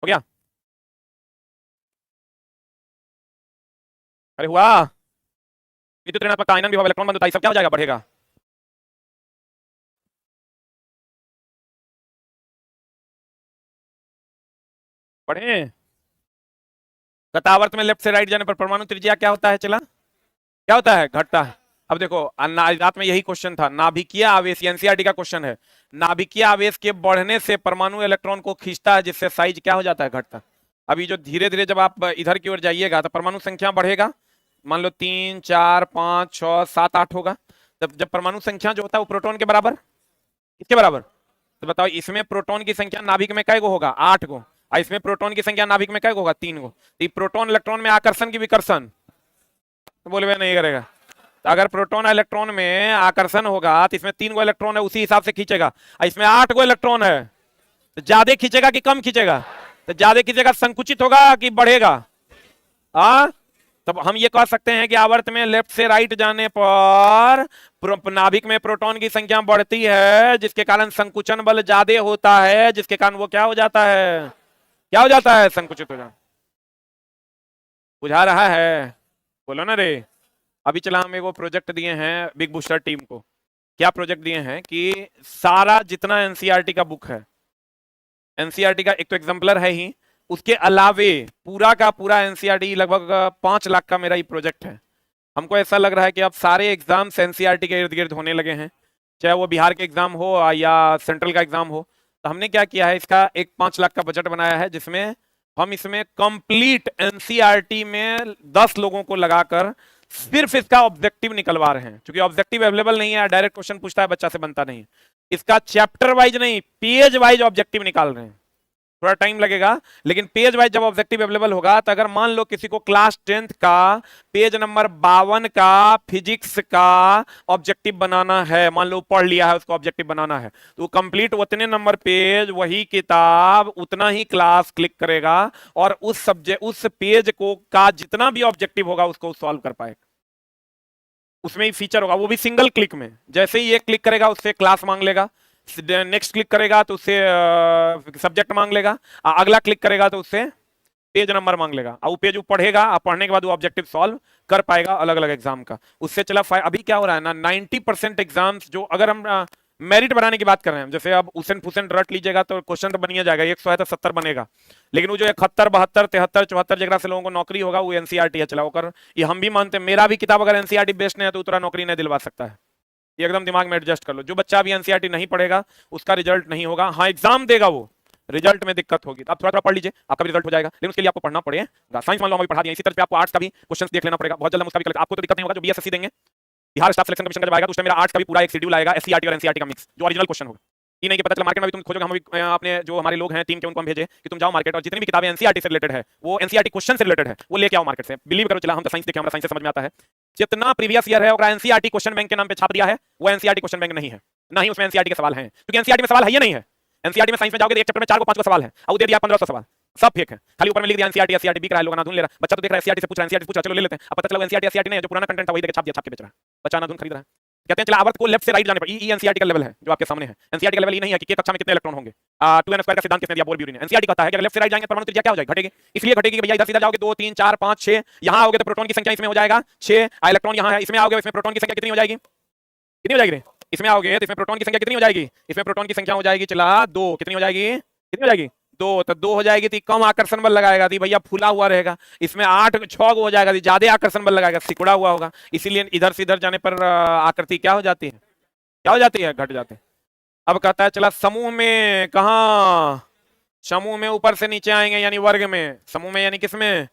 हो गया? अरे हुआ? विद्युत ऋणात्मकता, आयनन विभव, इलेक्ट्रॉन बंधुता, ये सब क्या हो जाएगा? बढ़ेगा। बढ़े। गतावर्त में लेफ्ट से राइट जाने पर परमाणु त्रिज्या क्या होता है? चला क्या होता है? घटता है। अब देखो, रात में यही क्वेश्चन था, नाभिकीय आवेश, एनसीईआरटी का क्वेश्चन है। नाभिकीय आवेश के बढ़ने से परमाणु इलेक्ट्रॉन को खींचता है, जिससे साइज क्या हो जाता है? घटता है। अभी जो धीरे धीरे जब आप इधर की ओर जाइएगा तो परमाणु संख्या बढ़ेगा। मान लो 3 4 5 6 7 8 होगा। जब परमाणु संख्या जो होता है वो प्रोटॉन के बराबर, किसके बराबर? तो बताओ, इसमें प्रोटॉन की संख्या नाभिक में कै गो होगा? 8 गो। और इसमें प्रोटॉन की संख्या नाभिक में कै गो होगा? 3 गो। तो प्रोटॉन इलेक्ट्रॉन में आकर्षण की विकर्षण, तो बोले नहीं करेगा। तो अगर प्रोटॉन इलेक्ट्रॉन में आकर्षण होगा तो इसमें 3 गो इलेक्ट्रॉन है, उसी हिसाब से खींचेगा। और इसमें 8 गो इलेक्ट्रॉन है, तो ज्यादा खींचेगा कि कम खींचेगा? तो ज्यादा खींचेगा, संकुचित होगा कि बढ़ेगा? तब हम ये कह सकते हैं कि आवर्त में लेफ्ट से राइट जाने पर नाभिक में प्रोटॉन की संख्या बढ़ती है, जिसके कारण संकुचन बल ज्यादा होता है, जिसके कारण वो क्या हो जाता है? क्या हो जाता है? संकुचित हो जाता। बुझा रहा है? बोलो ना रे। अभी चला, हम एगो प्रोजेक्ट दिए हैं बिग बूस्टर टीम को। क्या प्रोजेक्ट दिए हैं कि सारा जितना एनसीईआरटी का बुक है, एनसीईआरटी का एक तो एग्जाम्पलर है ही, उसके अलावे पूरा का पूरा एनसीईआरटी, लगभग 5 लाख का मेरा ये प्रोजेक्ट है। हमको ऐसा लग रहा है कि अब सारे एग्जाम्स एनसीईआरटी के इर्द गिर्द होने लगे हैं, चाहे वो बिहार के एग्जाम हो या सेंट्रल का एग्जाम हो। तो हमने क्या किया है, इसका एक 5 लाख का बजट बनाया है, जिसमें हम इसमें कंप्लीट एनसीईआरटी में 10 लोगों को लगाकर सिर्फ इसका ऑब्जेक्टिव निकलवा रहे हैं। क्योंकि ऑब्जेक्टिव अवेलेबल नहीं है, डायरेक्ट क्वेश्चन पूछता है, बच्चा से बनता नहीं है। इसका चैप्टर वाइज नहीं, पेज वाइज ऑब्जेक्टिव निकाल रहे हैं। थोड़ा टाइम लगेगा, लेकिन पेज वाइज जब ऑब्जेक्टिव अवेलेबल होगा, तो अगर मान लो किसी को क्लास 10th का पेज नंबर 52 का फिजिक्स का ऑब्जेक्टिव बनाना है, मान लो पढ़ लिया है, उसको ऑब्जेक्टिव बनाना है, तो कंप्लीट उतने नंबर पेज, वही किताब, उतना ही क्लास क्लिक करेगा और उस सब्जेक्ट, उस पेज को का जितना भी ऑब्जेक्टिव होगा उसको सॉल्व कर पाएगा। उसमें ही फीचर होगा, वो भी सिंगल क्लिक में। जैसे ही एक क्लिक करेगा उससे क्लास मांग लेगा, नेक्स्ट क्लिक करेगा तो उससे सब्जेक्ट मांग लेगा, अगला क्लिक करेगा तो उससे पेज नंबर मांग लेगा, और वो पेज वो पढ़ेगा, पढ़ने के बाद वो ऑब्जेक्टिव सॉल्व कर पाएगा अलग अलग एग्जाम का। उससे चला अभी क्या हो रहा है ना, 90% एग्जाम्स जो, अगर हम मेरिट बनाने की बात कर रहे हैं, जैसे अब उसेन फुसेन रट लीजिएगा तो क्वेश्चन तो बनिए जाएगा, 100 है तो 70 बनेगा। लेकिन वो जो 71 72 73 74 जगह से लोगों को नौकरी होगा, वो एनसीईआरटी है चला होकर। ये हम भी मानते हैं, मेरा भी किताब अगर एनसीईआरटी बेस्ड नहीं है तो उतना नौकरी नहीं दिलवा सकता है। ये एकदम दिमाग में एडजस्ट कर लो। जो बच्चा अभी एनसीईआरटी नहीं पढ़ेगा उसका रिजल्ट नहीं होगा। हाँ, एग्जाम देगा, वो रिजल्ट में दिक्कत होगी। तो आप थोड़ा थोड़ा पढ़ लीजिए, आपका भी रिजल्ट हो जाएगा। लेकिन उसके लिए आपको पढ़ना पड़ेगा। साइंस मान लो हम पढ़ा दिया, इसी तरह पे आपको आर्ट्स का भी क्वेश्चंस देख लेना पड़ेगा। बहुत जल्द उसका भी आपको तो दिक्कत नहीं होगा। जो बीएसएससी देंगे, बिहार स्टाफ सिलेक्शन कमीशन का जब आएगा तो उसमें मेरा आर्ट्स का भी पूरा एक शेड्यूल आएगा, एससीईआरटी और एनसीईआरटी का मिक्स, जो ओरिजिनल क्वेश्चन होगा। ये नहीं कि पता चला मार्केट में भी तुम खोजोगे, हम भी अपने जो हमारे लोग हैं टीम के उनको हम भेजे कि तुम जाओ मार्केट और जितनी भी किताबें एनसीईआरटी से रिलेटेड है, वो एनसीईआरटी क्वेश्चन से रिलेटेड है, वो लेके आओ मार्केट से। बिलीव करो, चला हम तो साइंस देखे, हमारा साइंस से समझ में आता है। जितना प्रीवियस ईयर है और एनसीईआरटी क्वेश्चन बैंक के नाम पे छाप दिया है, वो एनसीईआरटी क्वेश्चन बैंक नहीं है, ना ही उसमें एनसीईआरटी के सवाल हैं, क्योंकि एनसीईआरटी में सवाल है ही नहीं है। एनसीईआरटी में साइंस में जाओगे तो एक चैप्टर में 4 को 5 को सवाल है, और दे दिया 1500 सवाल, सब फेक है। खाली ऊपर में लिख दिया एनसीईआरटी एससीईआरटी बिक रहा है, लोग ना धुन ले रहा है। बच्चा तो देख रहा है एससीईआरटी से पूछ रहा है, एनसीईआरटी पूछ रहा है, चलो ले लेते हैं। अब पता चला एनसीईआरटी एससीईआरटी नहीं है, जो पुराना कंटेंट था वही देके छाप दिया, छाप के बेच रहा है, बच्चा ना धुन खरीद रहा है। कहते हैं चला आवर्त को लेफ्ट से राइट जाने पर, ई एनसीईआरटी का लेवल है जो आपके सामने है। एनसीईआरटी का लेवल ये नहीं है कि कक्षा में कितने इलेक्ट्रॉन होंगे, 2n² का सिद्धांत किसने दिया, बोर ब्यूरी ने। एनसीईआरटी कहता है कि अगर लेफ्ट से राइट जाएंगे परमाणु त्रिज्या क्या हो जाएगी, घटेगी। इसलिए घटेगी कि भैया इधर सीधा जाओगे 2 3 4 5 6, यहां आओगे तो प्रोटॉन की संख्या इसमें हो जाएगा 6, इलेक्ट्रॉन यहां है, इसमें आओगे इसमें प्रोटॉन की संख्या कितनी हो जाएगी, कितनी हो जाएगी रे? इसमें आओगे तो इसमें प्रोटॉन की संख्या कितनी हो जाएगी, इसमें प्रोटॉन की संख्या हो जाएगी चला 2, कितनी हो जाएगी, कितनी हो जाएगी 2, तो 2 हो जाएगी तो कम आकर्षण बल लगाएगा दी भैया, फूला हुआ रहेगा। इसमें 8 6 हो जाएगा, ज्यादा आकर्षण बल लगाएगा, सिकुड़ा हुआ होगा। इसीलिए इधर से इधर जाने पर आकृति क्या हो जाती है, क्या हो जाती है, घट जाते हैं। अब कहता है चला समूह में, कहा समूह में ऊपर से नीचे आएंगे यानी वर्ग में, समूह में यानी किसमें,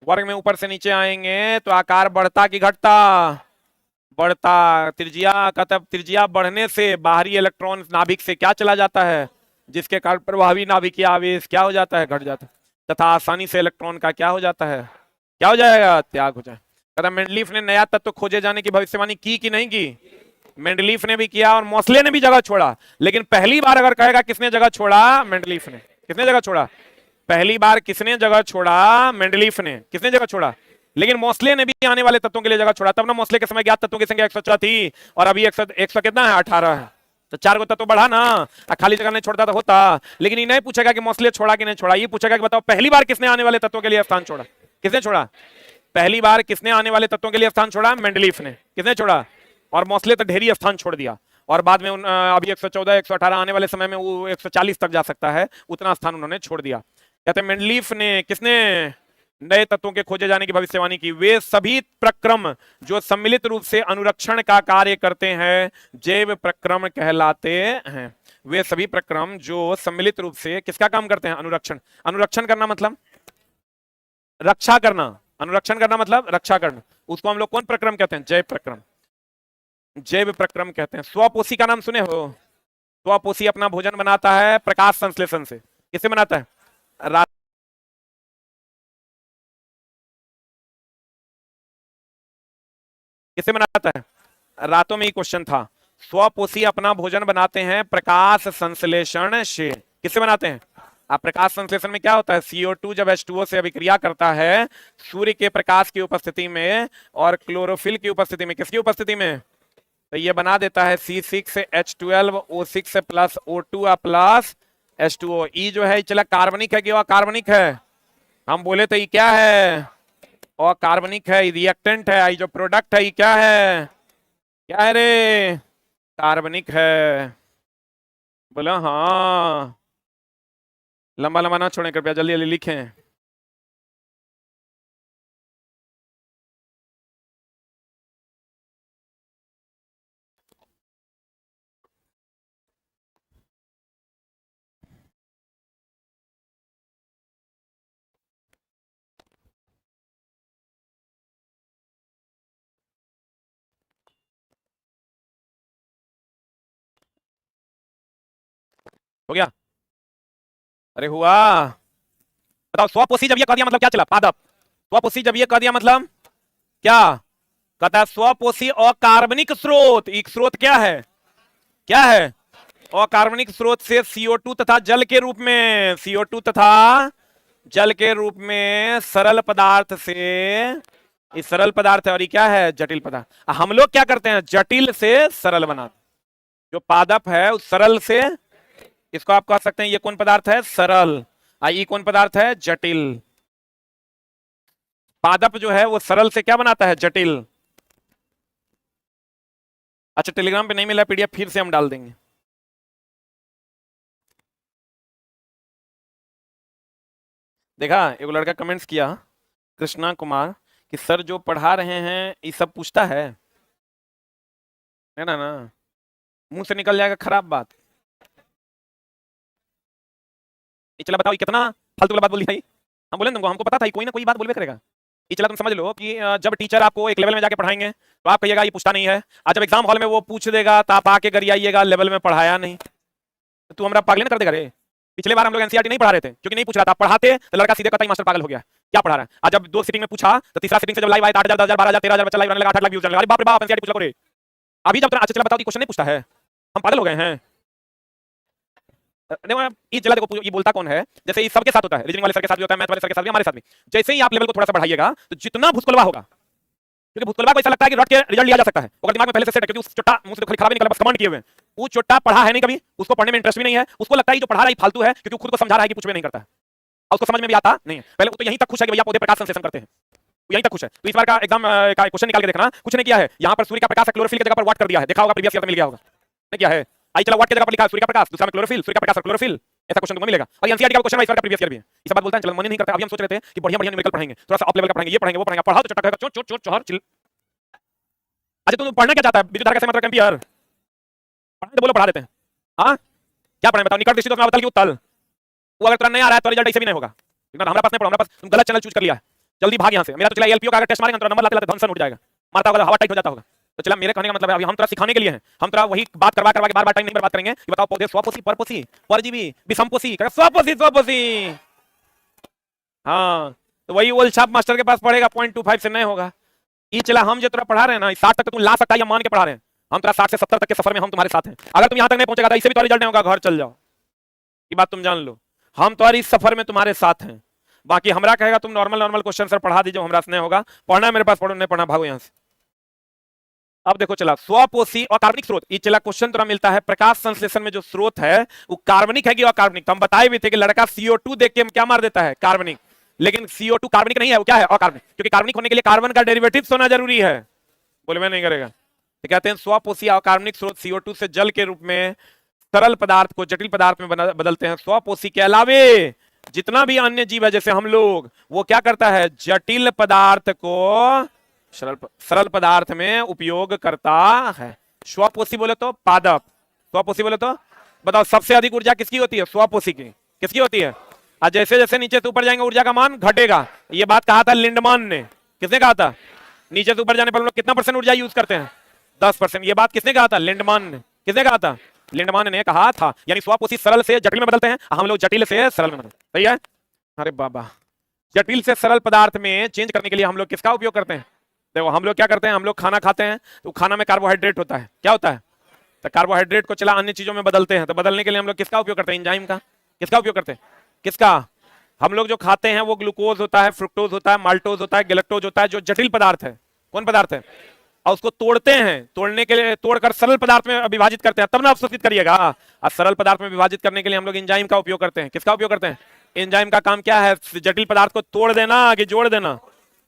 वर्ग में ऊपर से नीचे आएंगे तो आकार बढ़ता कि घटता, बढ़ता। त्रिज्या कहता त्रिज्या बढ़ने से बाहरी इलेक्ट्रॉन नाभिक से क्या चला जाता है, जिसके कारण प्रभावी नाभिकीय आवेश क्या हो जाता है, घट जाता है, तथा आसानी से इलेक्ट्रॉन का क्या हो जाता है, क्या हो जाएगा, त्याग हो जाए। कहता मेंडलीफ ने नया तत्व खोजे जाने की भविष्यवाणी की कि नहीं की, मेंडलीफ ने भी किया और मोस्ले ने भी जगह छोड़ा। लेकिन पहली बार अगर कहेगा किसने जगह छोड़ा, मेंडलीफ ने। किसने जगह छोड़ा, पहली बार किसने जगह छोड़ा, मेंडलीफ ने। किसने जगह छोड़ा, लेकिन मोस्ले ने भी आने वाले तत्वों के लिए जगह छोड़ा। तब ना मोस्ले के समय ज्ञात तत्वों की संख्या 114 थी और अभी 100 कितना है, 18 है, तो 4 को तत्व बढ़ा ना, खाली जगह नहीं छोड़ता तो होता। लेकिन ये नहीं पूछेगा कि मोस्ले छोड़ा कि नहीं छोड़ा, ये पूछेगा कि बताओ पहली बार किसने आने वाले तत्वों के लिए स्थान छोड़ा, किसने छोड़ा, पहली बार किसने आने वाले तत्वों के लिए स्थान छोड़ा, मेंडलीफ ने। किसने छोड़ा, और मोस्ले तो ढेरी स्थान छोड़ दिया, और बाद में अभी 114 118 आने वाले समय में वो 140 तक जा सकता है, उतना स्थान उन्होंने छोड़ दिया। कहते हैं मेंडलीफ ने, किसने, नए तत्वों के खोजे जाने की भविष्यवाणी की। वे सभी प्रक्रम जो सम्मिलित रूप से अनुरक्षण का कार्य करते हैं जैव प्रक्रम कहलाते हैं। वे सभी प्रक्रम जो सम्मिलित रूप से किसका काम करते हैं, अनुरक्षण। अनुरक्षण करना मतलब रक्षा करना, अनुरक्षण करना मतलब रक्षा करना, उसको हम लोग कौन प्रक्रम कहते हैं, जैव प्रक्रम, जैव प्रक्रम कहते हैं। स्वपोषी का नाम सुने हो, स्वपोषी अपना भोजन बनाता है प्रकाश संश्लेषण से। किससे बनाता है, किससे बनाता है, रातों में ही क्वेश्चन था। स्वपोषी अपना भोजन बनाते हैं प्रकाश संश्लेषण से। किससे बनाते हैं, आप प्रकाश संश्लेषण में क्या होता है, CO2 जब H2O से अभिक्रिया करता है सूर्य के प्रकाश की उपस्थिति में और क्लोरोफिल की उपस्थिति में, किसकी उपस्थिति में, तो ये बना देता है C6H12O6 plus O2 plus H2O। ई जो है चला कार्बनिक है कि अकार्बनिक है, हम बोले तो ये क्या है, और कार्बनिक है, रिएक्टेंट है। ये जो प्रोडक्ट है ये क्या है, क्या है रे, कार्बनिक है। बोला हाँ, लंबा लंबा ना छोड़ें कृपया, जल्दी जल्दी लिखें। हो गया, अरे हुआ, बताओ स्वपोषी जब ये कह दिया मतलब क्या चला, पादप। स्वपोषी जब ये कह दिया मतलब क्या, कहता है स्वपोषी अकार्बनिक स्रोत। एक स्रोत क्या है, क्या है, अकार्बनिक स्रोत से CO2 तथा जल के रूप में, CO2 तथा जल के रूप में सरल पदार्थ से, ये सरल पदार्थ है और ये क्या है, जटिल पदार्थ। हम लोग क्या करते हैं, जटिल से सरल बनाते। जो पादप है उस सरल से, इसको आप कह सकते हैं ये कौन पदार्थ है, सरल, ये कौन पदार्थ है, जटिल। पादप जो है वो सरल से क्या बनाता है, जटिल। अच्छा टेलीग्राम पे नहीं मिला PDF, फिर से हम डाल देंगे। देखा एक लड़का कमेंट्स किया, कृष्णा कुमार, कि सर जो पढ़ा रहे हैं ये सब पूछता है ना, मुंह से निकल जाएगा खराब बात। ये चला बताओ ये कितना फालतू वाला बात बोली भाई, हम बोले तुमको, हमको पता था कोई ना कोई बात बोलबे करेगा। ये चला तुम समझ लो कि जब टीचर आपको एक लेवल में जाके पढ़ाएंगे तो आप कहिएगा ये पूछता नहीं है, आज जब एग्जाम हॉल में वो पूछ देगा तो आप आके गरियाइएगा लेवल में पढ़ाया नहीं। तू हमारा पागल नहीं कर देगा रे। पिछले बार हम लोग एनसीईआरटी नहीं पढ़ा रहे थे क्योंकि नहीं पूछ रहा था, पढ़ाते तो लड़का सीधे कहता है मास्टर पागल हो गया क्या पढ़ा रहा है। आज जब 2 सीटिंग में पूछा तो तीसरा सीटिंग से जब लाइव आया 8,000 10,000 12,000 13,000 बच्चा लाइव आने लगा, 8 लाख व्यूज आने लगा। अरे बाप रे बाप, एनसीईआरटी पूछ लो रे। अभी जब अच्छा चला बताओ कि क्वेश्चन नहीं पूछता है, हम पागल हो गए हैं। ये चला देखो, ये बोलता कौन है, जैसे ये सबके साथ होता है, रीजनिंग वाले सर के साथ भी होता है, मैथ वाले सर के साथ भी, हमारे साथ भी। जैसे ही आप लेवल को थोड़ा सा बढ़ाइएगा तो जितना भूसकोलवा होगा, क्योंकि भूसकोलवा को ऐसा लगता है कि रट के रिजल्ट लिया जा सकता है, वो दिमाग में पहले से सेट है, क्योंकि उस छोटा मुंह से तो खाली खराब नहीं निकला, बस कमांड किए हुए हैं। वो छोटा पढ़ा है नहीं कभी, उसको पढ़ने में इंटरेस्ट भी नहीं है, उसको लगता है जो पढ़ा रहा है फालतू है, क्योंकि खुद को समझा रहा है कि कुछ भी नहीं करता है और उसको समझ में भी आता नहीं है। पहले वो तो यहीं तक खुश है कि भैया पौधे प्रकाश संश्लेषण करते हैं, यहीं तक खुश है। तो इस बार का एग्जाम का क्वेश्चन निकाल के देखना, कुछ नहीं किया है, यहाँ पर सूर्य का प्रकाश क्लोरोफिल की जगह पर वाट कर दिया है, देखा होगा प्रीवियस ईयर में मिल गया होगा, नहीं किया है। आई चला वाट की जगह पर लिखा है सूर्य का प्रकाश, दूसरा में क्लोरोफिल, सूर्य का प्रकाश क्लोरोफिल, ऐसा क्वेश्चन तुमको मिलेगा। और एनसीईआरटी का क्वेश्चन इस बार का प्रीवियस ईयर भी है। इस बात बोलता है चलो मन नहीं करता, अभी हम सोच रहे थे कि बढ़िया बढ़िया न्यूमेरिकल पढ़ेंगे, थोड़ा सा अप लेवल का पढ़ेंगे, ये पढ़ेंगे वो पढ़ेंगे, पढ़ाओ तो चटक कहेगा चोट चोट चोट चोहर चिल। अच्छा तुम पढ़ना क्या चाहता है, विद्युत धारा कैसे मतलब एम्पियर पढ़ा तो बोलो, पढ़ा देते हैं। हाँ क्या पढ़ें बताओ, निकट दृष्टि तो अवतल की उत्तल, वो अगर तुरंत नहीं आ रहा है तो रिजल्ट ऐसे भी नहीं होगा। हमारे पास नहीं पढ़ा, हमारे पास तुम गलत चैनल चूज कर लिया है, जल्दी भाग यहाँ से। मेरा तो चला एलपीओ का अगर टेस्ट मारेंगे तो नंबर लाते लाते धनसन उठ जाएगा, मारता होगा हवा टाइट हो जाता होगा। तो चला मेरे कहने का मतलब है अभी हम थोड़ा सिखाने के लिए हैं, हम थोड़ा वही बात करवा करवा के बार बार टाइम नहीं बर्बाद करेंगे कि बताओ पौधे स्वपोषी परपोषी परजीवी विषमपोषी स्वपोषी स्वपोषी। हाँ तो वही ओल्ड छाप मास्टर के पास पढ़ेगा, 0.25 से नहीं होगा। ये चला हम जो तेरा पढ़ा रहे हैं ना 60 तक तुम ला सकता है, मान के पढ़ा रहे हैं हम तेरा 60 से 70 तक के सफर में हम तुम्हारे साथ हैं। अगर तुम यहाँ तक नहीं पहुंचेगा तो इससे भी तो रिजल्ट नहीं होगा, घर चल जाओ, ये बात तुम जान लो। हम तुम्हारी इस सफर में तुम्हारे साथ हैं, बाकी हमरा कहेगा तुम नॉर्मल नॉर्मल क्वेश्चन सर पढ़ा दीजिए, हमरा से नहीं होगा। पढ़ना है मेरे पास पढ़ो, नहीं पढ़ना भागो यहाँ से। अब देखो चला स्वपोषी और कार्बनिक स्रोत, ये चला क्वेश्चन थोड़ा मिलता है प्रकाश संश्लेषण में जो स्रोत है वो कार्बनिक है कि अकार्बनिक। तो हम बताए भी थे कि लड़का CO2 देख के क्या मार देता है, कार्बनिक, लेकिन CO2 कार्बनिक नहीं है, वो क्या है अकार्बनिक, क्योंकि कार्बनिक होने के लिए कार्बन का डेरिवेटिव होना जरूरी है, बोले मैं नहीं करेगा। तो कहते हैं स्वपोषी अकार्बनिक स्रोत CO2 से जल के रूप में सरल पदार्थ को जटिल पदार्थ में बदलते हैं। स्वपोषी के अलावे जितना भी अन्य जीव है जैसे हम लोग, वो क्या करता है, जटिल पदार्थ को सरल पदार्थ में उपयोग करता है। स्वपोषी बोले तो पादप, स्वपोषी बोले तो बताओ सबसे अधिक ऊर्जा किसकी होती है, स्वपोषी की, किसकी होती है। और जैसे जैसे नीचे से ऊपर जाएंगे ऊर्जा का मान घटेगा, ये बात कहा था लिंडमान ने। किसने कहा था, नीचे से ऊपर जाने पर हम लोग कितना परसेंट ऊर्जा यूज करते हैं, 10%। ये बात किसने कहा था, लिंडमान ने। किसने कहा था, लिंडमान ने कहा था। यानी स्वपोषी सरल से जटिल में बदलते हैं, हम लोग जटिल से सरल में बदलते हैं, सही है। अरे बाबा, जटिल से सरल पदार्थ में चेंज करने के लिए हम लोग किसका उपयोग करते हैं, देखो हम लोग क्या करते हैं, हम लोग खाना खाते हैं तो खाना में कार्बोहाइड्रेट होता है, क्या होता है, तो कार्बोहाइड्रेट को चला अन्य चीजों में बदलते हैं, तो बदलने के लिए हम लोग किसका उपयोग करते हैं, एंजाइम का। किसका उपयोग करते हैं, किसका, हम लोग जो खाते हैं वो ग्लूकोज होता है, फ्रुक्टोज होता है, माल्टोज होता है, गैलेक्टोज होता है, जो जटिल पदार्थ है। कौन पदार्थ है, और उसको तोड़ते हैं, तोड़ने के लिए तोड़कर सरल पदार्थ में विभाजित करते हैं, तब ना अवशोषित करिएगा। और सरल पदार्थ में विभाजित करने के लिए हम लोग एंजाइम का उपयोग करते हैं। किसका उपयोग करते हैं, एंजाइम का काम क्या है, जटिल पदार्थ को तोड़ देना कि जोड़ देना।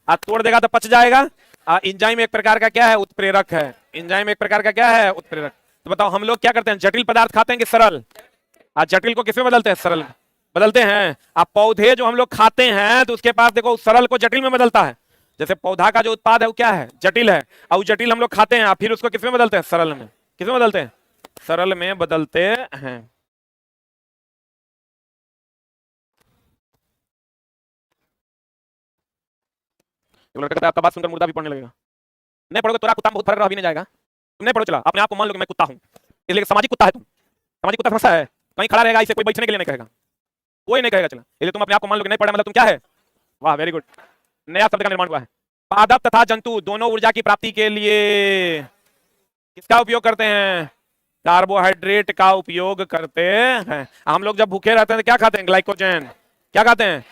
तोड़ देगा तो पच जाएगा। एंजाइम एक प्रकार का क्या है, उत्प्रेरक है। एंजाइम एक प्रकार का क्या है, उत्प्रेरक। तो बताओ हम लोग क्या करते हैं, जटिल पदार्थ खाते हैं कि सरल, जटिल को किसमें बदलते हैं, सरल में बदलते हैं। आप पौधे जो हम लोग खाते हैं तो उसके पास देखो सरल को जटिल में बदलता है। जैसे पौधा का जो उत्पाद है वो क्या है, जटिल है, और जटिल हम लोग खाते हैं फिर उसको किसमें बदलते हैं, सरल में। किसमें बदलते हैं, सरल में बदलते हैं। लड़का कहता है आपका बात सुनकर मुर्दा भी पढ़ने लगेगा। नहीं पढ़ोगे तो कुत्ता में बहुत फर्क रह भी नहीं जाएगा। तुम नहीं पढ़ो, चला अपने आप को मान लो कि मैं कुत्ता हूं, इसलिए सामाजिक कुत्ता है तुम। सामाजिक कुत्ता फंसा है, कहीं खड़ा रहेगा, इसे कोई बैठने के लिए नहीं कहेगा, कोई नहीं कहेगा, चला इसलिए तुम अपने आप को मान लो कि नहीं पढ़ा मतलब तुम क्या है। वाह वेरी गुड, नया शब्द का निर्माण हुआ है। पादप तथा जंतु दोनों ऊर्जा की प्राप्ति के लिए किसका उपयोग करते हैं, कार्बोहाइड्रेट का उपयोग करते हैं। हम लोग जब भूखे रहते हैं तो क्या खाते हैं, ग्लाइकोजन। क्या खाते हैं,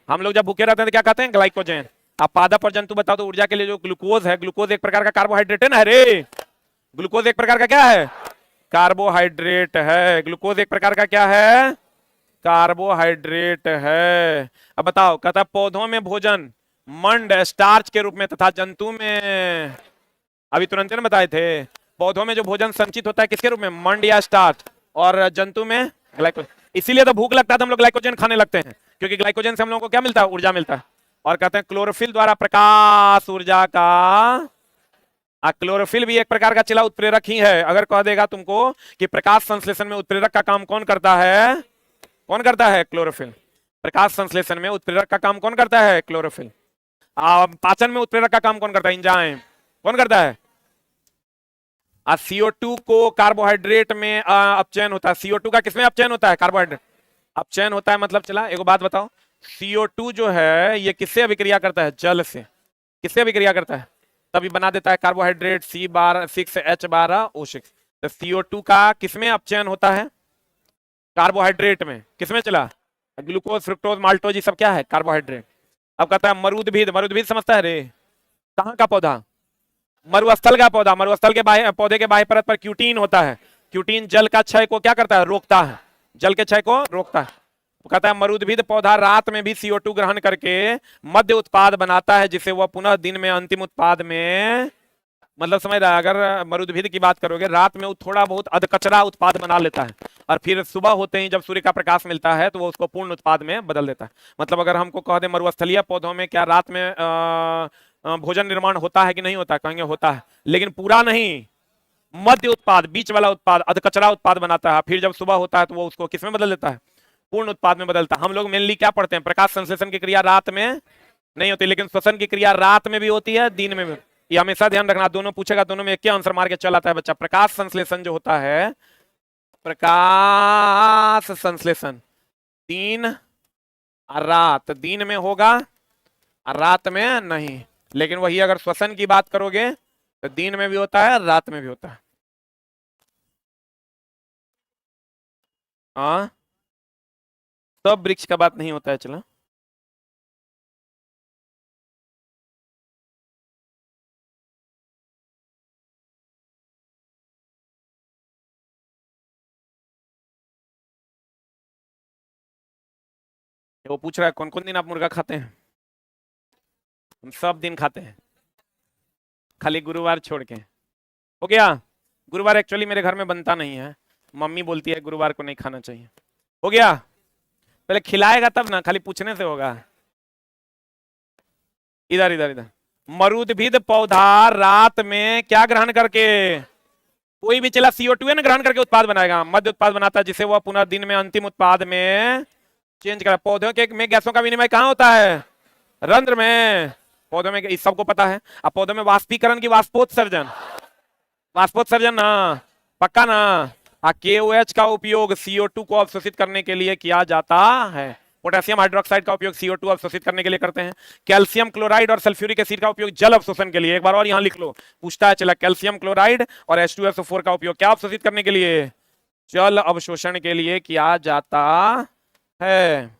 हम लोग जब भूखे रहते हैं तो क्या खाते हैं, ग्लाइकोजन। आप पादप और जंतु बताओ तो ऊर्जा के लिए जो ग्लूकोज है, ग्लूकोज एक प्रकार का कार्बोहाइड्रेट है ना, अरे ग्लूकोज एक प्रकार का क्या है, कार्बोहाइड्रेट है। ग्लूकोज एक प्रकार का क्या है, कार्बोहाइड्रेट है। अब बताओ, कहता पौधों में भोजन मंड स्टार्च के रूप में तथा जंतु में, अभी तुरंत ने बताए थे, पौधों में जो भोजन संचित होता है किसके रूप में, मंड या स्टार्च, और जंतु में ग्लाइकोजन। इसीलिए तो भूख लगता है तो हम लोग ग्लाइकोजन खाने लगते हैं, क्योंकि ग्लाइकोजन से हम लोगों को क्या मिलता है, ऊर्जा मिलता है। और कहते हैं क्लोरोफिल द्वारा प्रकाश ऊर्जा का, क्लोरोफिल भी एक प्रकार का चिला उत्प्रेरक ही है। अगर कह देगा तुमको कि प्रकाश संश्लेषण में उत्प्रेरक का काम कौन करता है, कौन करता है, क्लोरोफिल। प्रकाश संश्लेषण में उत्प्रेरक का काम कौन करता है, क्लोरोफिल। पाचन में उत्प्रेरक का काम कौन करता है, एंजाइम। कौन करता है, CO2 को कार्बोहाइड्रेट में अपचयन होता है। CO2 का किसमें अपचयन होता है? कार्बोहाइड्रेट अपचयन होता है। मतलब चला एक बात बताओ, CO2 जो है ये किससे अभिक्रिया करता है? जल से। किससे अभिक्रिया करता है? तभी बना देता है कार्बोहाइड्रेट C6H12O6। तो CO2 का किसमें अपचयन होता है? कार्बोहाइड्रेट में। किसमें चला? ग्लूकोज, फ्रुक्टोज, माल्टोज, ये सब क्या है? कार्बोहाइड्रेट। अब कहता है मरुद्भिद। मरुद्भिद समझता है रे? कहाँ का पौधा? मरुस्थल का पौधा। मरुस्थल के पौधे के बाह्य परत पर क्यूटीन होता है। क्यूटीन जल का क्षय को क्या करता है? रोकता है। जल के क्षय को रोकता है। वो कहता है मरुद्भिद पौधा रात में भी CO2 ग्रहण करके मध्य उत्पाद बनाता है, जिसे वह पुनः दिन में अंतिम उत्पाद में, मतलब समझ रहा है, अगर मरुद्भिद की बात करोगे रात में वो थोड़ा बहुत अधकचरा उत्पाद बना लेता है और फिर सुबह होते ही जब सूर्य का प्रकाश मिलता है तो वो उसको पूर्ण उत्पाद में बदल देता है। मतलब अगर हमको कह दे मरुस्थलीय पौधों में क्या रात में भोजन निर्माण होता है कि नहीं होता? कहेंगे होता है, लेकिन पूरा नहीं, मध्य उत्पाद, बीच वाला उत्पाद, अधकचरा उत्पाद बनाता है। फिर जब सुबह होता है तो वो उसको किसमें बदल देता है? पूर्ण उत्पाद में बदलता है। हम लोग मेनली क्या पढ़ते हैं? प्रकाश संश्लेषण की क्रिया रात में नहीं होती, लेकिन श्वसन की क्रिया रात में भी होती है, दिन में भी। ये हमेशा ध्यान रखना, दोनों पूछेगा, दोनों में एक ही आंसर मार के चल आता है बच्चा। प्रकाश संश्लेषण जो होता है, प्रकाश संश्लेषण दिन और रात, दिन में होगा और रात में नहीं। लेकिन वही अगर श्वसन की बात करोगे तो दिन में भी होता है, रात में भी होता है। हाँ, सब वृक्ष का बात नहीं होता है। चलो वो पूछ रहा है कौन कौन दिन आप मुर्गा खाते हैं? हम सब दिन खाते हैं, खाली गुरुवार छोड़ के। हो गया? गुरुवार एक्चुअली मेरे घर में बनता नहीं है, मम्मी बोलती है गुरुवार को नहीं खाना चाहिए। हो गया? पहले खिलाएगा तब ना, खाली पूछने से होगा। इधर इधर इधर, मरुद्भिद पौधा रात में क्या ग्रहण करके? कोई भी चला CO2 है ना, ग्रहण करके उत्पाद बनाएगा, मध्य उत्पाद बनाता है, जिसे वह पुनः दिन में अंतिम उत्पाद में चेंज करा। पौधों के में गैसों का विनिमय कहाँ होता है? रंध्र में। पौधों में, इस सबको पता है। अब पौधों में वाष्पीकरण की वाष्पोत्सर्जन, वाष्पोत्सर्जन ना, पक्का ना। KOH का उपयोग CO2 को अवशोषित करने के लिए किया जाता है। पोटेशियम हाइड्रोक्साइड का उपयोग CO2 अवशोषित करने के लिए करते हैं। कैल्शियम क्लोराइड और सल्फ्यूरिक एसिड का उपयोग जल अवशोषण के लिए। एक बार और यहां लिख लो, पूछता है चला, कैल्शियम क्लोराइड और H2SO4 का उपयोग क्या अवशोषित करने के लिए? जल अवशोषण के लिए किया जाता है।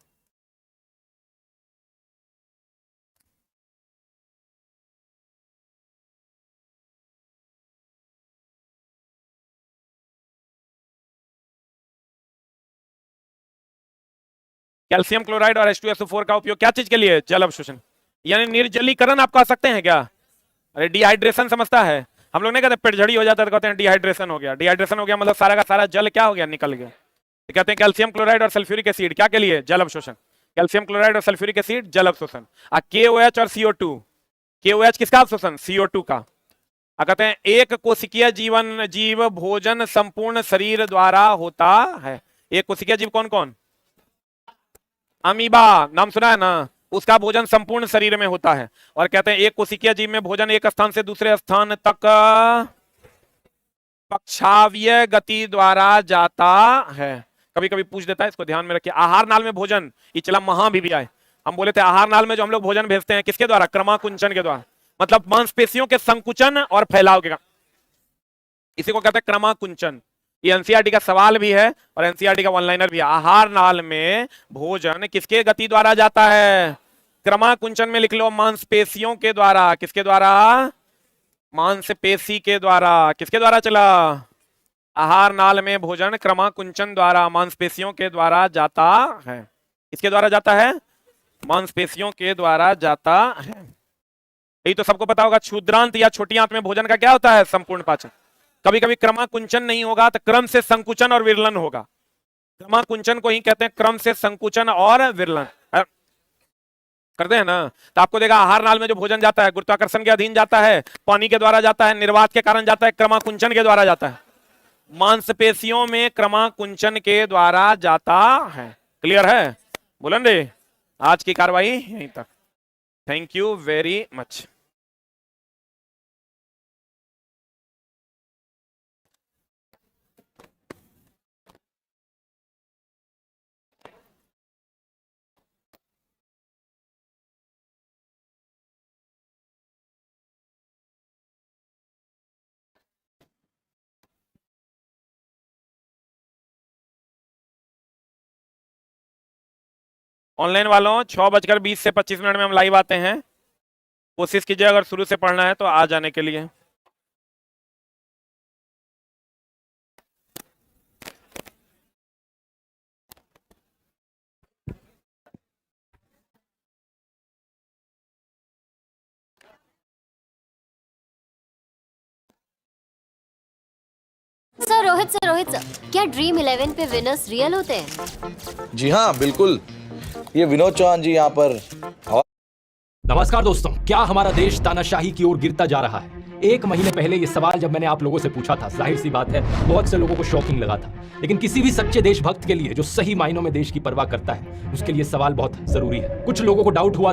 कैल्शियम क्लोराइड और H2SO4 का उपयोग क्या चीज के लिए? जल अवशोषण, यानी निर्जलीकरण आप कह सकते हैं क्या? अरे डिहाइड्रेशन समझता है? हम लोग नहीं कहते पेट झड़ी हो जाता है तो कहते हैं डिहाइड्रेशन हो गया। डिहाइड्रेशन हो गया मतलब सारा का सारा जल क्या हो गया? निकल गया। तो कहते हैं कैल्शियम क्लोराइड और सल्फ्यूरिक एसिड क्या के लिए? जल अवशोषण। कैल्शियम क्लोराइड और सल्फ्यूरिक एसिड जल अवशोषण। KOH और CO2, KOH किसका अवशोषण? CO2 का। कहते हैं एक कोशिकीय जीव भोजन संपूर्ण शरीर द्वारा होता है। एक कोशिकीय जीव कौन कौन? अमीबा, नाम सुना है ना? उसका भोजन संपूर्ण शरीर में होता है। और कहते हैं एक कोशिकीय जीव में भोजन एक स्थान से दूसरे स्थान तक पक्षावय गति द्वारा जाता है। कभी कभी पूछ देता है, इसको ध्यान में रखिए। आहार नाल में भोजन, ये चला महा भी आए। हम बोले थे आहार नाल में जो हम लोग भोजन भेजते हैं किसके द्वारा? क्रमाकुंचन के द्वारा। मतलब मांसपेशियों के संकुचन और फैलाव के, इसी को कहते हैं क्रमाकुंचन। ये एनसीईआरटी का सवाल भी है और एनसीईआरटी का वन लाइनर भी है। आहार नाल में भोजन किसके गति द्वारा जाता है? क्रमाकुंचन में लिख लो, मांसपेशियों के द्वारा। किसके द्वारा? मांसपेशी के द्वारा। किसके द्वारा चला? आहार नाल में भोजन क्रमाकुंचन द्वारा, मांसपेशियों के द्वारा जाता है। किसके द्वारा जाता है? मांसपेशियों के द्वारा जाता है। यही तो सबको पता होगा, क्षुद्रांत या छोटी आंत में भोजन का क्या होता है? संपूर्ण पाचन। कभी कभी क्रमाकुंचन नहीं होगा तो क्रम से संकुचन और विरलन होगा। क्रमाकुंचन को ही कहते हैं क्रम से संकुचन और विरलन करते हैं ना। तो आपको देखा आहार नाल में जो भोजन जाता है गुरुत्वाकर्षण के अधीन जाता है, पानी के द्वारा जाता है, निर्वात के कारण जाता है, क्रमाकुंचन के द्वारा जाता है। मांसपेशियों में क्रमाकुंचन के द्वारा जाता है। क्लियर है? बोलन रे, आज की कार्रवाई यहीं तक। Thank you very much. Online वालों 6:20 से 25 मिनट में हम लाइव आते हैं। कोशिश कीजिए अगर शुरू से पढ़ना है तो आ जाने के लिए। रोहित सर, क्या ड्रीम 11 पे विनर्स रियल होते हैं? जी हाँ, बिल्कुल। ये विनोद चौहान जी यहाँ पर नमस्कार दोस्तों, क्या हमारा देश तानाशाही की ओर गिरता जा रहा है? 1 महीने पहले ये सवाल जब मैंने आप लोगों से पूछा था, जाहिर सी बात है बहुत से लोगों को शॉकिंग लगा था, लेकिन किसी भी सच्चे देशभक्त के लिए जो सही मायनों में देश की परवाह करता है, उसके लिए सवाल बहुत जरूरी है। कुछ लोगों को डाउट हुआ था